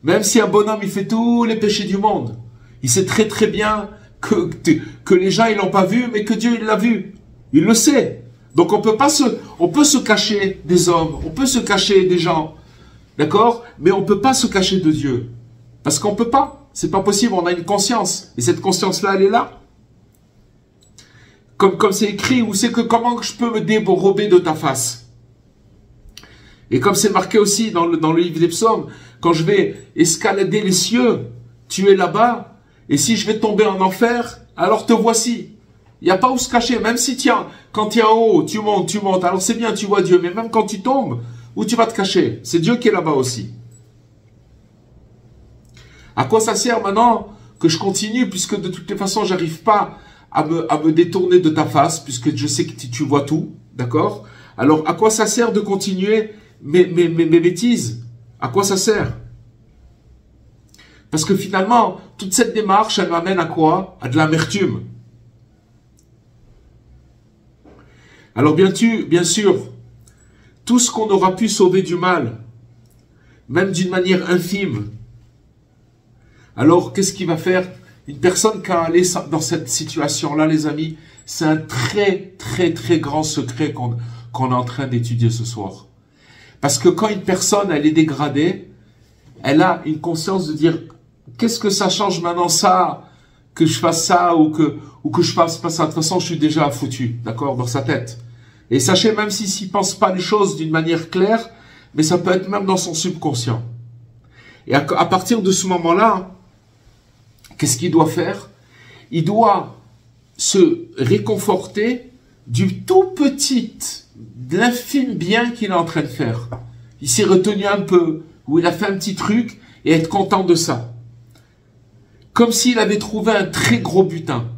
S1: Même si un bonhomme il fait tous les péchés du monde, il sait très très bien que les gens ils l'ont pas vu, mais que Dieu il l'a vu. Il le sait. Donc on peut se cacher des hommes, on peut se cacher des gens, d'accord? Mais on peut pas se cacher de Dieu, parce qu'on peut pas. C'est pas possible. On a une conscience, et cette conscience-là, elle est là. Comme c'est écrit, où c'est que comment je peux me dérober de ta face? Et comme c'est marqué aussi dans le livre des psaumes, quand je vais escalader les cieux, tu es là-bas. Et si je vais tomber en enfer, alors te voici. Il n'y a pas où se cacher. Même si quand tu es en haut, tu montes. Alors c'est bien, tu vois Dieu. Mais même quand tu tombes, où tu vas te cacher? C'est Dieu qui est là-bas aussi. À quoi ça sert maintenant que je continue, puisque de toutes les façons, j'arrive pas à me détourner de ta face, puisque je sais que tu vois tout, d'accord? Alors, à quoi ça sert de continuer mes bêtises? À quoi ça sert? Parce que finalement, toute cette démarche, elle m'amène à quoi? À de l'amertume. Alors, bien sûr, tout ce qu'on aura pu sauver du mal, même d'une manière infime, alors qu'est-ce qu'il va faire? Une personne qui a allé dans cette situation-là, les amis, c'est un très grand secret qu'on est en train d'étudier ce soir. Parce que quand une personne, elle est dégradée, elle a une conscience de dire, qu'est-ce que ça change maintenant ça, que je fasse ça ou que je fasse pas ça. De toute façon, je suis déjà foutu, d'accord, dans sa tête. Et sachez, même s'il pense pas les choses d'une manière claire, mais ça peut être même dans son subconscient. Et à partir de ce moment-là, qu'est-ce qu'il doit faire? Il doit se réconforter du tout petit, de l'infime bien qu'il est en train de faire. Il s'est retenu un peu, ou il a fait un petit truc, et être content de ça. Comme s'il avait trouvé un très gros butin.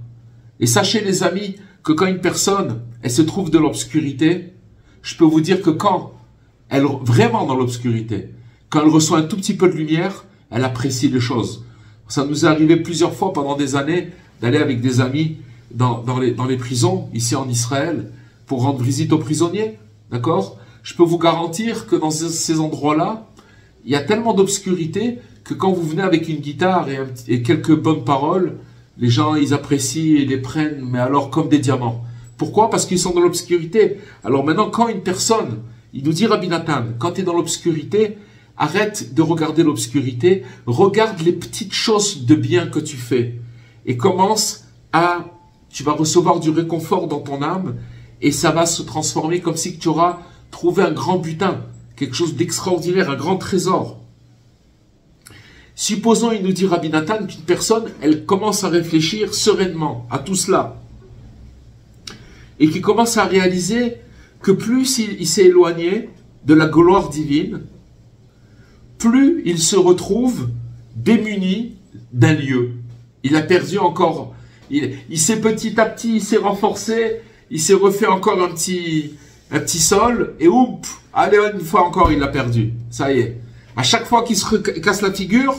S1: Et sachez les amis, que quand une personne, elle se trouve de l'obscurité, je peux vous dire que quand elle, vraiment dans l'obscurité, quand elle reçoit un tout petit peu de lumière, elle apprécie les choses. Ça nous est arrivé plusieurs fois pendant des années d'aller avec des amis dans les prisons, ici en Israël, pour rendre visite aux prisonniers. D'accord? Je peux vous garantir que dans ces endroits-là, il y a tellement d'obscurité que quand vous venez avec une guitare et quelques bonnes paroles, les gens, ils apprécient et les prennent, mais alors comme des diamants. Pourquoi? Parce qu'ils sont dans l'obscurité. Alors maintenant, quand une personne, il nous dit Rabbi Nathan, quand tu es dans l'obscurité, arrête de regarder l'obscurité, regarde les petites choses de bien que tu fais et tu vas recevoir du réconfort dans ton âme et ça va se transformer comme si tu auras trouvé un grand butin, quelque chose d'extraordinaire, un grand trésor. Supposons, il nous dit Rabbi Nathan, qu'une personne, elle commence à réfléchir sereinement à tout cela et qui commence à réaliser que plus il s'est éloigné de la gloire divine, plus il se retrouve démuni d'un lieu. Il a perdu encore. Il s'est petit à petit, il s'est renforcé, il s'est refait encore un petit sol, et oups, allez, une fois encore, il l'a perdu. Ça y est. À chaque fois qu'il se casse la figure,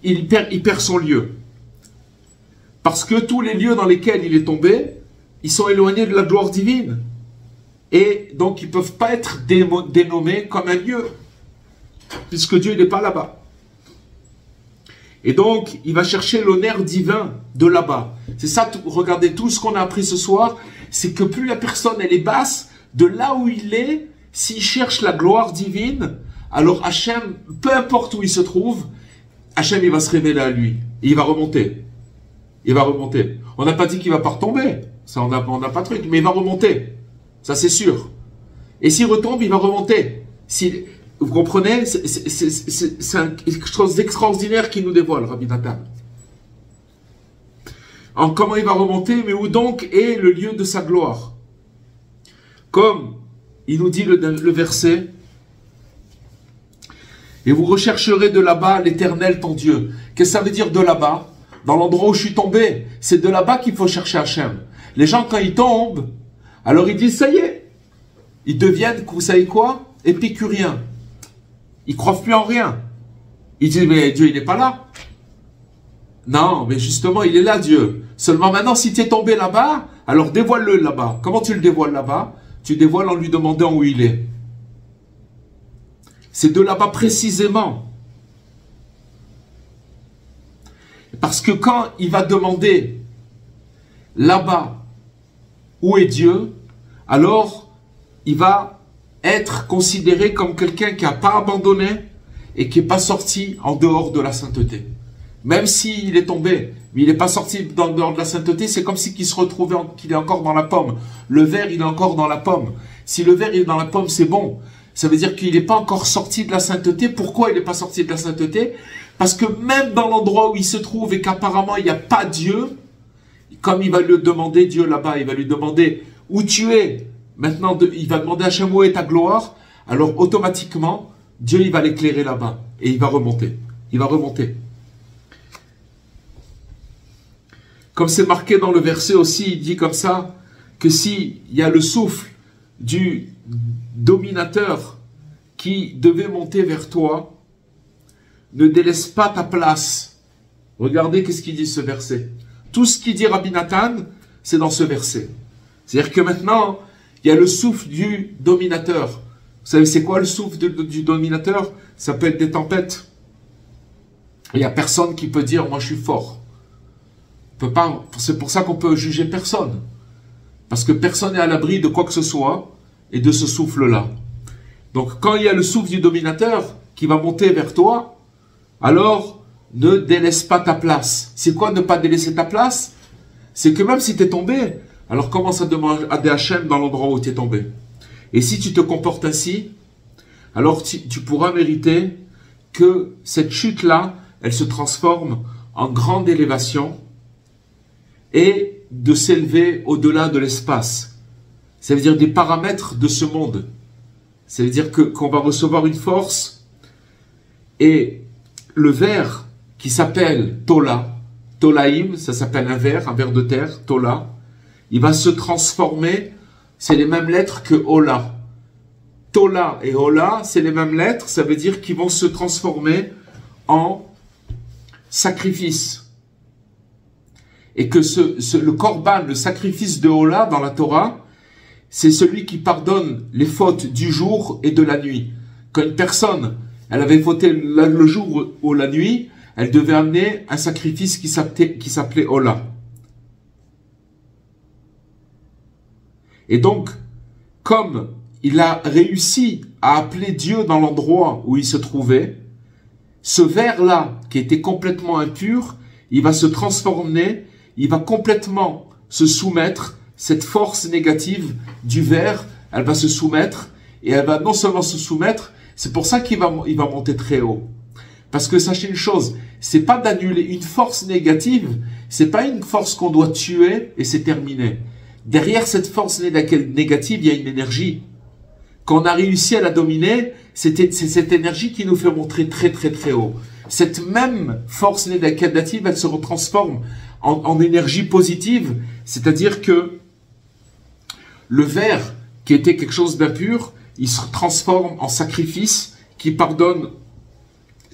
S1: il perd son lieu. Parce que tous les lieux dans lesquels il est tombé, ils sont éloignés de la gloire divine. Et donc, ils ne peuvent pas être dénommés comme un lieu. Puisque Dieu n'est pas là-bas. Et donc, il va chercher l'honneur divin de là-bas. C'est ça, regardez, tout ce qu'on a appris ce soir, c'est que plus la personne, elle est basse, de là où il est, s'il cherche la gloire divine, alors Hachem, peu importe où il se trouve, Hachem, il va se révéler à lui. Et il va remonter. Il va remonter. On n'a pas dit qu'il va pas retomber. Ça, on n'a pas de truc. Mais il va remonter. Ça, c'est sûr. Et s'il retombe, il va remonter. Vous comprenez? C'est quelque chose d'extraordinaire qui nous dévoile, Rabbi Nathan. Comment il va remonter? Mais où donc est le lieu de sa gloire? Comme il nous dit le verset, et vous rechercherez de là-bas l'Éternel ton Dieu. Qu'est-ce que ça veut dire de là-bas? Dans l'endroit où je suis tombé, c'est de là-bas qu'il faut chercher Hachem. Les gens, quand ils tombent, alors ils disent, ça y est, ils deviennent, vous savez quoi? Épicuriens. Ils ne croient plus en rien. Ils disent, mais Dieu, il n'est pas là. Non, mais justement, il est là, Dieu. Seulement maintenant, si tu es tombé là-bas, alors dévoile-le là-bas. Comment tu le dévoiles là-bas? Tu dévoiles en lui demandant où il est. C'est de là-bas précisément. Parce que quand il va demander là-bas où est Dieu, alors il va être considéré comme quelqu'un qui n'a pas abandonné et qui n'est pas sorti en dehors de la sainteté. Même s'il est tombé, mais il n'est pas sorti en dehors de la sainteté, c'est comme si qu'il se retrouvait, qu'il est encore dans la pomme. Le ver, il est encore dans la pomme. Si le ver est dans la pomme, c'est bon. Ça veut dire qu'il n'est pas encore sorti de la sainteté. Pourquoi il n'est pas sorti de la sainteté? Parce que même dans l'endroit où il se trouve et qu'apparemment il n'y a pas Dieu, comme il va lui demander Dieu là-bas, il va lui demander où tu es. Maintenant, il va demander à Hachem où est ta gloire. Alors automatiquement, Dieu il va l'éclairer là-bas et il va remonter. Il va remonter. Comme c'est marqué dans le verset aussi, il dit comme ça, que s'il y a le souffle du dominateur qui devait monter vers toi, ne délaisse pas ta place. Regardez qu'est-ce qu'il dit ce verset. Tout ce qu'il dit Rabbi Nathan, c'est dans ce verset. C'est-à-dire que maintenant, il y a le souffle du dominateur. Vous savez, c'est quoi le souffle du dominateur? Ça peut être des tempêtes. Il n'y a personne qui peut dire, moi je suis fort. C'est pour ça qu'on peut juger personne. Parce que personne n'est à l'abri de quoi que ce soit et de ce souffle-là. Donc quand il y a le souffle du dominateur qui va monter vers toi, alors ne délaisse pas ta place. C'est quoi ne pas délaisser ta place? C'est que même si tu es tombé, alors commence à demander à Hachem dans l'endroit où tu es tombé. Et si tu te comportes ainsi, alors tu pourras mériter que cette chute-là, elle se transforme en grande élévation et de s'élever au-delà de l'espace. Ça veut dire des paramètres de ce monde. Ça veut dire qu'on va recevoir une force et le ver qui s'appelle Tola, Tolaïm, ça s'appelle un ver de terre, Tola, il va se transformer, c'est les mêmes lettres que Ola. Tola et Ola, c'est les mêmes lettres, ça veut dire qu'ils vont se transformer en sacrifice. Et que le korban, le sacrifice de Ola dans la Torah, c'est celui qui pardonne les fautes du jour et de la nuit. Quand une personne, elle avait fauté le jour ou la nuit, elle devait amener un sacrifice qui s'appelait Ola. Et donc, comme il a réussi à appeler Dieu dans l'endroit où il se trouvait, ce ver-là, qui était complètement impur, il va se transformer, il va complètement se soumettre, cette force négative du ver, elle va se soumettre, et elle va non seulement se soumettre, c'est pour ça qu'il va monter très haut. Parce que sachez une chose, c'est pas d'annuler une force négative, c'est pas une force qu'on doit tuer et c'est terminé. Derrière cette force négative, il y a une énergie. Quand on a réussi à la dominer, c'est cette énergie qui nous fait monter très très très haut. Cette même force négative, elle se retransforme en énergie positive, c'est-à-dire que le ver, qui était quelque chose d'impur, il se transforme en sacrifice qui pardonne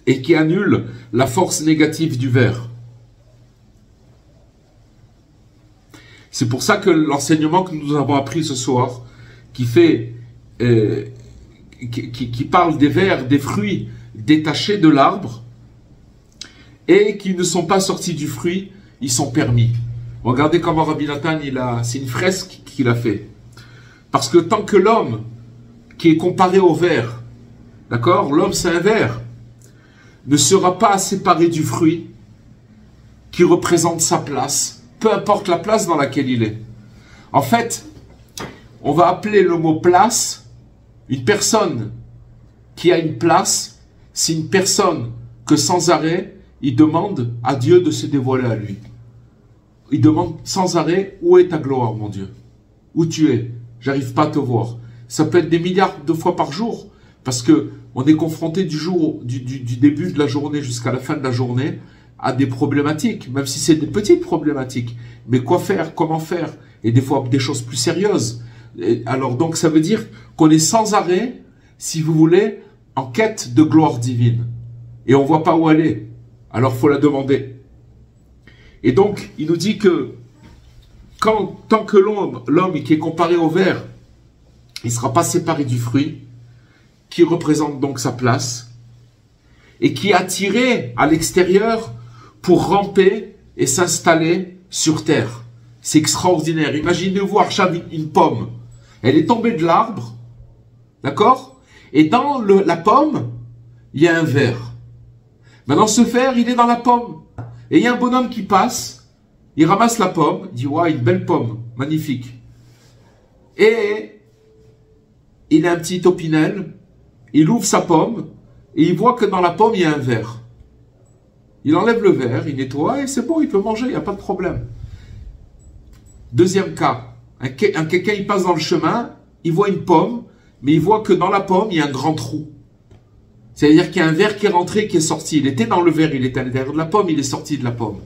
S1: et qui annule la force négative du ver. C'est pour ça que l'enseignement que nous avons appris ce soir, qui parle des vers, des fruits détachés de l'arbre, et qui ne sont pas sortis du fruit, ils sont permis. Regardez comment Rabbi Nathan, c'est une fresque qu'il a fait. Parce que tant que l'homme qui est comparé au ver, d'accord, l'homme c'est un ver, ne sera pas séparé du fruit qui représente sa place, peu importe la place dans laquelle il est. En fait, on va appeler le mot place, une personne qui a une place, c'est une personne que sans arrêt, il demande à Dieu de se dévoiler à lui. Il demande sans arrêt, où est ta gloire, mon Dieu? Où tu es? J'arrive pas à te voir. Ça peut être des milliards de fois par jour, parce que on est confronté du début de la journée jusqu'à la fin de la journée à des problématiques, même si c'est des petites problématiques. Mais quoi faire? Comment faire? Et des fois des choses plus sérieuses. Et alors donc ça veut dire qu'on est sans arrêt, si vous voulez, en quête de gloire divine. Et on voit pas où aller. Alors faut la demander. Et donc il nous dit que tant que l'homme qui est comparé au ver, il ne sera pas séparé du fruit, qui représente donc sa place, et qui est attiré à l'extérieur pour ramper et s'installer sur terre. C'est extraordinaire. Imaginez-vous une pomme. Elle est tombée de l'arbre, d'accord? Et dans la pomme, il y a un ver. Maintenant, ce ver, il est dans la pomme. Et il y a un bonhomme qui passe, il ramasse la pomme, il dit « Waouh, une belle pomme, magnifique. » Et il a un petit opinel, il ouvre sa pomme, et il voit que dans la pomme, il y a un ver. Il enlève le ver, il nettoie, et c'est bon, il peut manger, il n'y a pas de problème. Deuxième cas, quelqu'un il passe dans le chemin, il voit une pomme, mais il voit que dans la pomme, il y a un grand trou. C'est-à-dire qu'il y a un ver qui est rentré, qui est sorti. Il était dans le ver, il était à l'intérieur de la pomme, il est sorti de la pomme.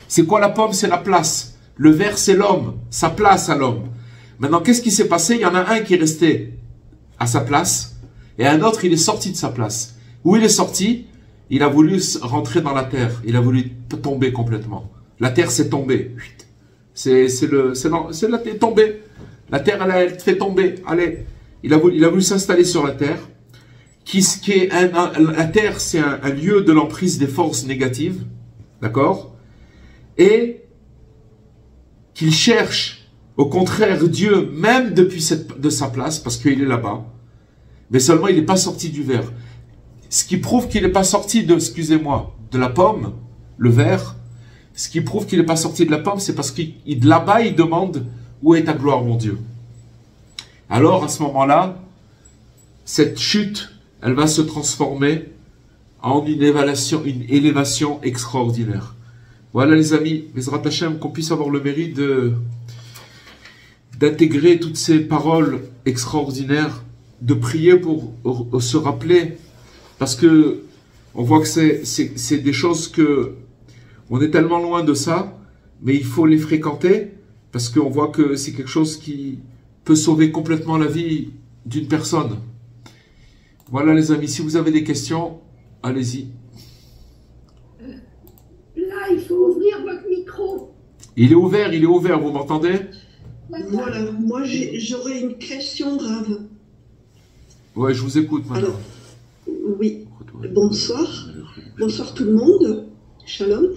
S1: C'est quoi la pomme? C'est la place. Le ver, c'est l'homme, sa place à l'homme. Maintenant, qu'est-ce qui s'est passé? Il y en a un qui est resté à sa place et un autre, il est sorti de sa place. Où il est sorti? Il a voulu rentrer dans la terre. Il a voulu tomber complètement. La terre s'est tombée. C'est la terre tombée. La terre, elle fait tomber. Allez. Il a voulu s'installer sur la terre. La terre, c'est un lieu de l'emprise des forces négatives. D'accord? Et qu'il cherche, au contraire, Dieu, même depuis de sa place, parce qu'il est là-bas. Mais seulement, il n'est pas sorti du ver. Ce qui prouve qu'il n'est pas sorti de la pomme, le ver. Ce qui prouve qu'il n'est pas sorti de la pomme, c'est parce qu'il là-bas, il demande où est ta gloire, mon Dieu. Alors, à ce moment-là, cette chute, elle va se transformer en une élévation extraordinaire. Voilà, les amis, Bezrat Hashem, qu'on puisse avoir le mérite d'intégrer toutes ces paroles extraordinaires, de prier pour se rappeler. Parce que on voit que c'est des choses que on est tellement loin de ça, mais il faut les fréquenter parce qu'on voit que c'est quelque chose qui peut sauver complètement la vie d'une personne. Voilà les amis, si vous avez des questions, allez-y.
S2: Là, il faut ouvrir votre micro.
S1: Il est ouvert, vous m'entendez?
S3: Voilà, moi j'aurais une question grave.
S1: Ouais, je vous écoute maintenant.
S3: Alors, oui, bonsoir. Bonsoir tout le monde. Shalom.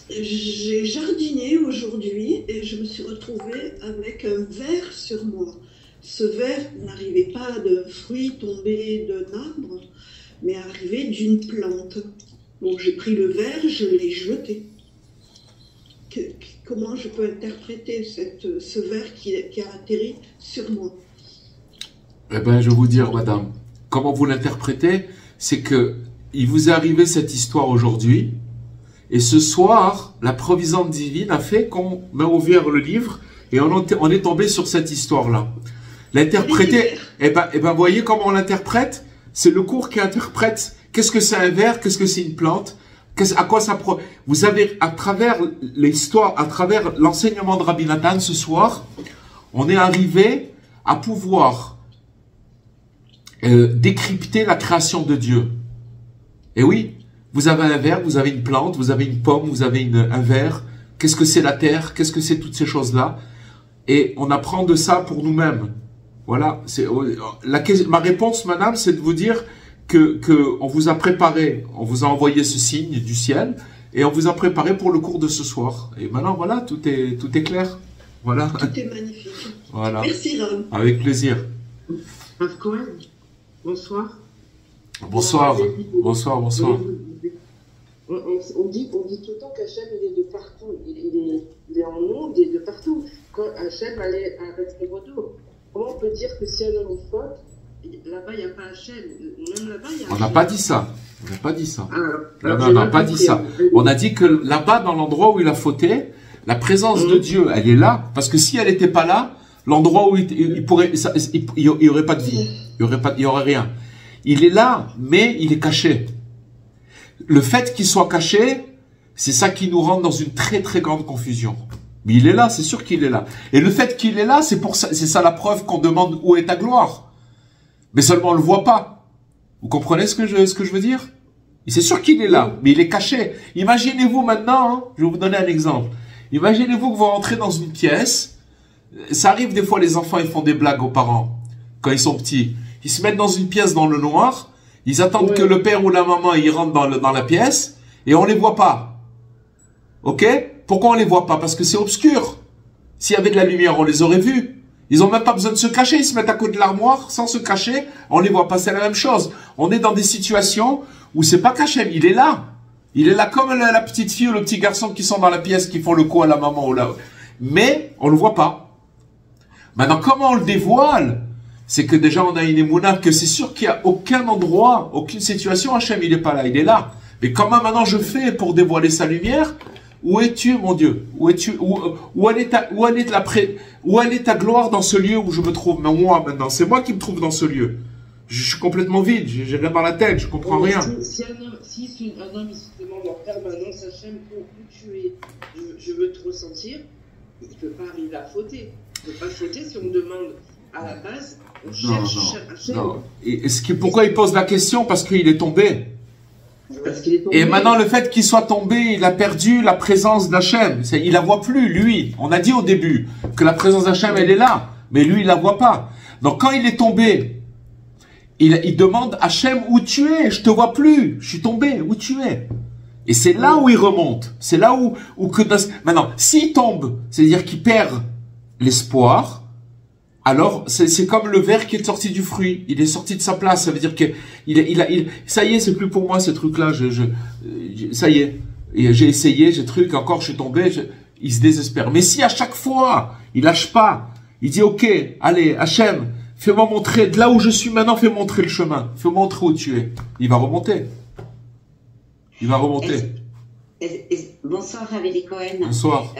S3: J'ai jardiné aujourd'hui et je me suis retrouvée avec un ver sur moi. Ce ver n'arrivait pas de fruits tombés d'un arbre, mais arrivait d'une plante. Bon, j'ai pris le ver, je l'ai jeté. Comment je peux interpréter ce ver qui a atterri sur moi?
S1: Eh bien, je vais vous dire, madame, comment vous l'interprétez, c'est que il vous est arrivé cette histoire aujourd'hui, et ce soir, la providence divine a fait qu'on a ouvert le livre, et on est tombé sur cette histoire-là. L'interpréter, eh ben, voyez comment on l'interprète? C'est le cours qui interprète qu'est-ce que c'est un ver, qu'est-ce que c'est une plante, à quoi ça vous avez, à travers l'histoire, à travers l'enseignement de Rabbi Nathan ce soir, on est arrivé à pouvoir décrypter la création de Dieu. Et oui, vous avez un ver, vous avez une plante, vous avez une pomme, vous avez un ver. Qu'est-ce que c'est la terre? Qu'est-ce que c'est toutes ces choses-là? Et on apprend de ça pour nous-mêmes. Voilà. Ma réponse, madame, c'est de vous dire que on vous a préparé, on vous a envoyé ce signe du ciel et on vous a préparé pour le cours de ce soir. Et maintenant, voilà, tout est clair. Voilà.
S3: Tout est magnifique.
S1: Voilà.
S3: Merci, Ram.
S1: Avec plaisir.
S4: Rav Cohen, bonsoir.
S1: Bonsoir. Bonsoir.
S4: On dit tout le temps qu'Hachem, il est de partout. Il est en nous, il est de partout. Quand Hachem allait à Beth-Levodo, comment on peut dire que si un homme est faute, là-bas, il n'y a pas Hachem? Même là-bas, il y a Hachem.
S1: On n'a pas dit ça. On n'a pas dit ça.
S4: Ah,
S1: Non, on n'a pas dit ça. On a dit que là-bas, dans l'endroit où il a fauté, la présence de Dieu, elle est là. Parce que si elle n'était pas là, l'endroit où il y aurait pas de vie. Il y aurait rien. Il est là, mais il est caché. Le fait qu'il soit caché, c'est ça qui nous rend dans une très très grande confusion. Mais il est là, c'est sûr qu'il est là. Et le fait qu'il est là, c'est ça la preuve qu'on demande où est ta gloire. Mais seulement on le voit pas. Vous comprenez ce que je veux dire? Et c'est sûr qu'il est là, mais il est caché. Imaginez-vous maintenant, hein, je vais vous donner un exemple. Imaginez-vous que vous rentrez dans une pièce. Ça arrive des fois, les enfants, ils font des blagues aux parents quand ils sont petits. Ils se mettent dans une pièce dans le noir. Ils attendent que le père ou la maman ils rentrent dans la pièce et on les voit pas. Ok? Pourquoi on les voit pas? Parce que c'est obscur. S'il y avait de la lumière, on les aurait vus. Ils ont même pas besoin de se cacher. Ils se mettent à côté de l'armoire sans se cacher. On les voit pas. C'est la même chose. On est dans des situations où c'est pas caché. Il est là. Il est là comme la petite fille ou le petit garçon qui sont dans la pièce, qui font le coup à la maman ou là. Mais on le voit pas. Maintenant, comment on le dévoile? C'est que déjà on a une émouna que c'est sûr qu'il n'y a aucun endroit, aucune situation, Hachem il n'est pas là, il est là. Mais comment maintenant je fais pour dévoiler sa lumière? Où es-tu, mon Dieu? Où es-tu? Où elle est ta gloire dans ce lieu où je me trouve? Mais moi maintenant, c'est moi qui me trouve dans ce lieu. Je suis complètement vide, j'ai rien dans la tête, je comprends rien.
S4: Si un homme il se demande en permanence, Hachem, où tu es, je veux te ressentir, il ne peut pas arriver à fauter. Il ne peut pas fauter si on demande à la base, on cherche Hachem.
S1: Non. Pourquoi il pose la question? Parce qu'il est tombé.
S4: Parce qu'il est tombé.
S1: Et maintenant, le fait qu'il soit tombé, il a perdu la présence d'Hachem. Il la voit plus, lui. On a dit au début que la présence d'Hachem, elle est là. Mais lui, il la voit pas. Donc, quand il est tombé, il demande Hachem, où tu es? Je te vois plus. Je suis tombé. Où tu es? Et c'est là où il remonte. C'est là où que maintenant, s'il tombe, c'est-à-dire qu'il perd l'espoir, alors c'est comme le ver qui est sorti du fruit. Il est sorti de sa place. Ça veut dire que ça y est, c'est plus pour moi ces trucs-là. Ça y est. Et j'ai essayé, j'ai truc, encore je suis tombé. Il se désespère. Mais si à chaque fois, il lâche pas, il dit ok, allez, Hachem, fais-moi montrer, de là où je suis maintenant, fais-moi montrer le chemin. Fais-moi montrer où tu es. Il va remonter. Il va remonter.
S5: Bonsoir, Raveli Cohen.
S1: Bonsoir.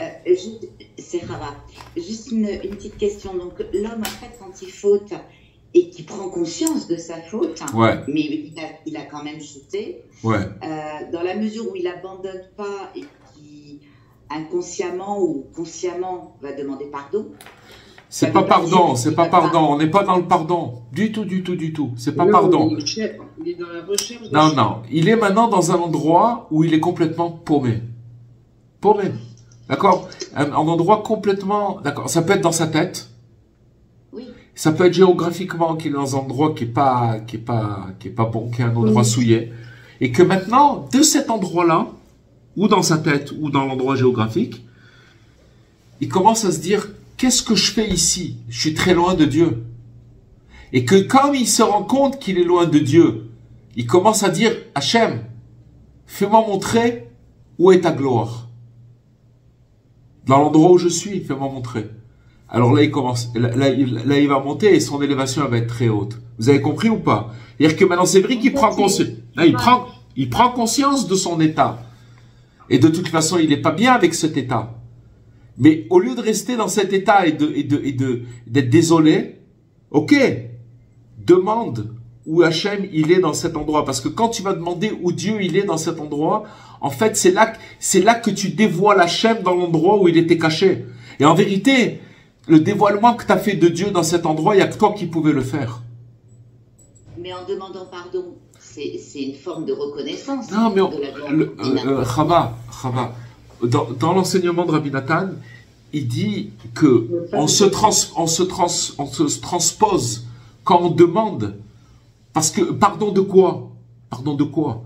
S5: C'est Rava. Juste une petite question. Donc, l'homme, en fait, quand il faute et qu'il prend conscience de sa faute,
S1: ouais.
S5: Mais il a quand même chuté,
S1: ouais.
S5: Dans la mesure où il n'abandonne pas et qui inconsciemment ou consciemment va demander pardon.
S1: C'est pas pardon, c'est pas pardon. On n'est pas dans le pardon. Du tout, du tout, du tout. C'est pas pardon.
S4: Il est dans la recherche.
S1: Non, non. Il est maintenant dans un endroit où il est complètement paumé. Paumé. D'accord? Un endroit complètement, d'accord. Ça peut être dans sa tête.
S5: Oui.
S1: Ça peut être géographiquement qu'il est dans un endroit qui est pas bon, qui est un endroit souillé. Et que maintenant, de cet endroit-là, ou dans sa tête, ou dans l'endroit géographique, il commence à se dire, qu'est-ce que je fais ici? Je suis très loin de Dieu. Et que comme il se rend compte qu'il est loin de Dieu, il commence à dire, Hachem, fais-moi montrer où est ta gloire. Dans l'endroit où je suis, fais-moi montrer. Alors là, il commence, là, il va monter et son élévation elle va être très haute. Vous avez compris ou pas? C'est-à-dire que maintenant, c'est vrai qu'il prend conscience. Là, il prend conscience de son état. Et de toute façon, il n'est pas bien avec cet état. Mais au lieu de rester dans cet état et d'être désolé, ok, demande où Hachem il est dans cet endroit. Parce que quand tu vas demander où Dieu il est dans cet endroit, en fait c'est là que tu dévoiles Hachem dans l'endroit où il était caché. Et en vérité, le dévoilement que tu as fait de Dieu dans cet endroit, il n'y a que toi qui pouvais le faire.
S5: Mais en demandant pardon, c'est une forme de reconnaissance.
S1: Non, mais
S5: Chava,
S1: dans l'enseignement de Rabbi Nathan, il dit que on se transpose quand on demande. Parce que, pardon de quoi? Pardon de quoi?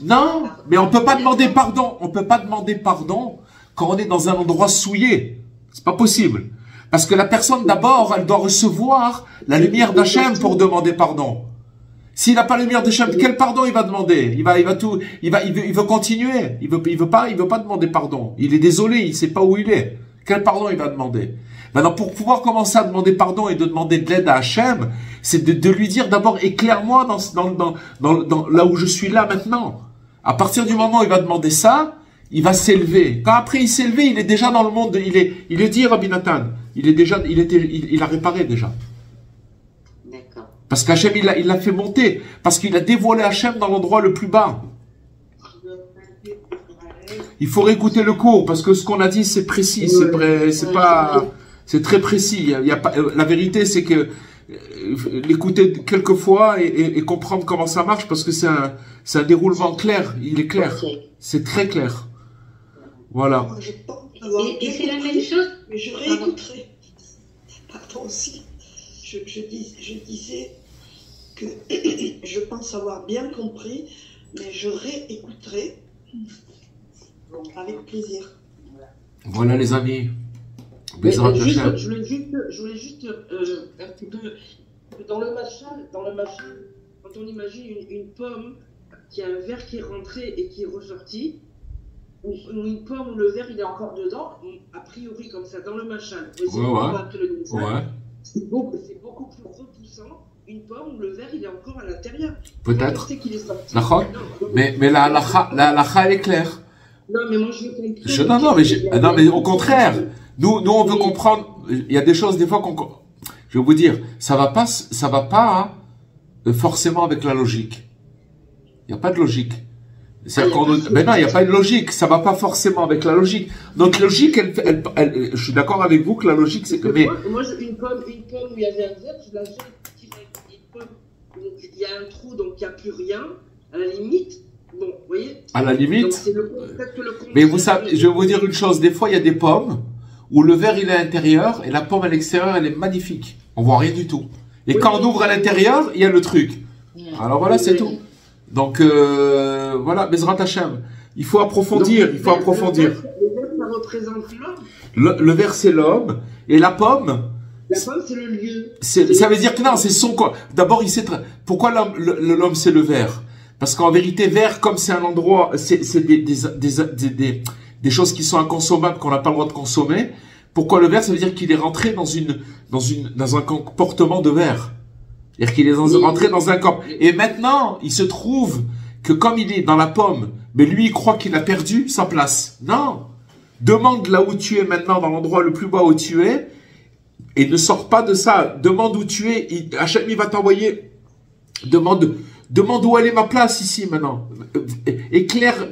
S1: Non, mais on peut pas demander pardon. On peut pas demander pardon quand on est dans un endroit souillé. C'est pas possible. Parce que la personne, d'abord, elle doit recevoir la lumière d'Hachem pour demander pardon. S'il n'a pas la lumière d'Hachem, quel pardon il va demander? Il veut continuer. Il veut pas demander pardon. Il est désolé, il sait pas où il est. Quel pardon il va demander? Maintenant, pour pouvoir commencer à demander pardon et de demander de l'aide à Hachem, c'est de lui dire d'abord, éclaire-moi dans là où je suis là maintenant. À partir du moment où il va demander ça, il va s'élever. Quand après il s'est élevé, il est déjà dans le monde, il est dit Rabbi Nathan, il a réparé déjà.
S5: D'accord.
S1: Parce qu'Hachem, il l'a fait monter. Parce qu'il a dévoilé Hachem dans l'endroit le plus bas. Il faut réécouter le cours, parce que ce qu'on a dit, c'est précis, c'est très précis. La vérité, c'est que l'écouter quelques fois et comprendre comment ça marche, parce que c'est un déroulement clair. Il est clair.
S5: Okay.
S1: C'est très clair. Voilà.
S3: Moi, je pense avoir
S2: Et c'est la même chose.
S3: mais je réécouterai. Pardon aussi. Je disais que je pense avoir bien compris, mais je réécouterai avec plaisir.
S1: Voilà les amis.
S4: Je voulais juste un petit peu dans le machal, quand on imagine une pomme qui a un verre qui est rentré et qui est ressorti, ou une pomme où le verre il est encore dedans, a priori comme ça dans le machal. C'est beaucoup plus repoussant une pomme où le verre il est encore à l'intérieur.
S1: Peut-être.
S4: D'accord.
S1: Mais la halakha elle est claire.
S4: Non, mais moi je veux comprendre.
S1: Non, mais au contraire. Nous, on veut comprendre. Il y a des choses, des fois, je vais vous dire, ça va pas forcément avec la logique. Il n'y a pas de logique. Mais non, il n'y a pas de logique. Ça va pas forcément avec la logique. Notre logique, je suis d'accord avec vous que la logique, c'est que... Mais...
S4: Moi, une pomme où il y avait un verre, je la jette direct. Une pomme où il y a un trou, donc il n'y a plus rien. À la limite, bon, vous voyez.
S1: À la limite.
S4: Donc, c'est peut-être que le
S1: mais vous savez, je vais vous dire une chose. Des fois, il y a des pommes où le verre, il est à l'intérieur et la pomme à l'extérieur, elle est magnifique. On voit rien du tout. Et quand on ouvre à l'intérieur, il y a le truc. Alors voilà, c'est tout. Donc, voilà, Bezrat Hashem. Il faut approfondir, il faut approfondir.
S4: Le verre, ça représente l'homme.
S1: Le verre, c'est l'homme. Et la pomme...
S4: La pomme, c'est le lieu.
S1: Ça veut dire que non, c'est son quoi. D'abord, il sait pourquoi l'homme c'est le verre. Parce qu'en vérité, verre, comme c'est un endroit, c'est des choses qui sont inconsommables qu'on n'a pas le droit de consommer. Pourquoi le verre? Ça veut dire qu'il est rentré dans un comportement de verre. C'est-à-dire qu'il est rentré dans un corps. Et maintenant, il se trouve que comme il est dans la pomme, mais lui, il croit qu'il a perdu sa place. Non. Demande là où tu es maintenant, dans l'endroit le plus bas où tu es. Et ne sors pas de ça. Demande où tu es. Hachem, il va t'envoyer. Demande où elle est ma place ici maintenant. Éclaire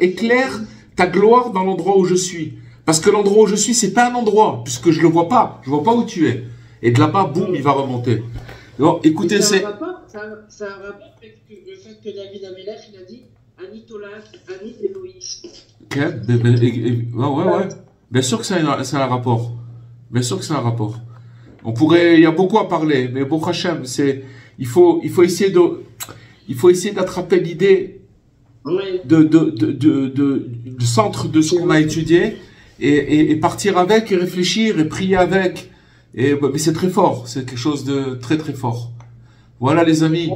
S1: ta gloire dans l'endroit où je suis. Parce que l'endroit où je suis, c'est pas un endroit. Puisque je le vois pas. Je vois pas où tu es. Et de là-bas, boum, il va remonter. Bon, écoutez,
S4: c'est... Ça a un rapport avec le fait que David Amelech, il a dit Anit Olas, Anit Eloïs.
S1: Ouais. Bien sûr que ça a un rapport. Bien sûr que c'est un rapport. Il y a beaucoup à parler, mais Baruch Hashem, il faut essayer d'attraper l'idée du centre de ce qu'on a étudié et partir avec et réfléchir et prier avec. Mais c'est très fort, c'est quelque chose de très très fort. Voilà les amis.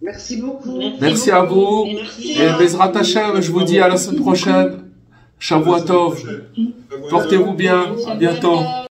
S4: Merci beaucoup.
S1: Merci à vous. Et Bezrat Hashem, je vous dis à la semaine prochaine. Shavua Tov. Portez-vous bien. À bientôt.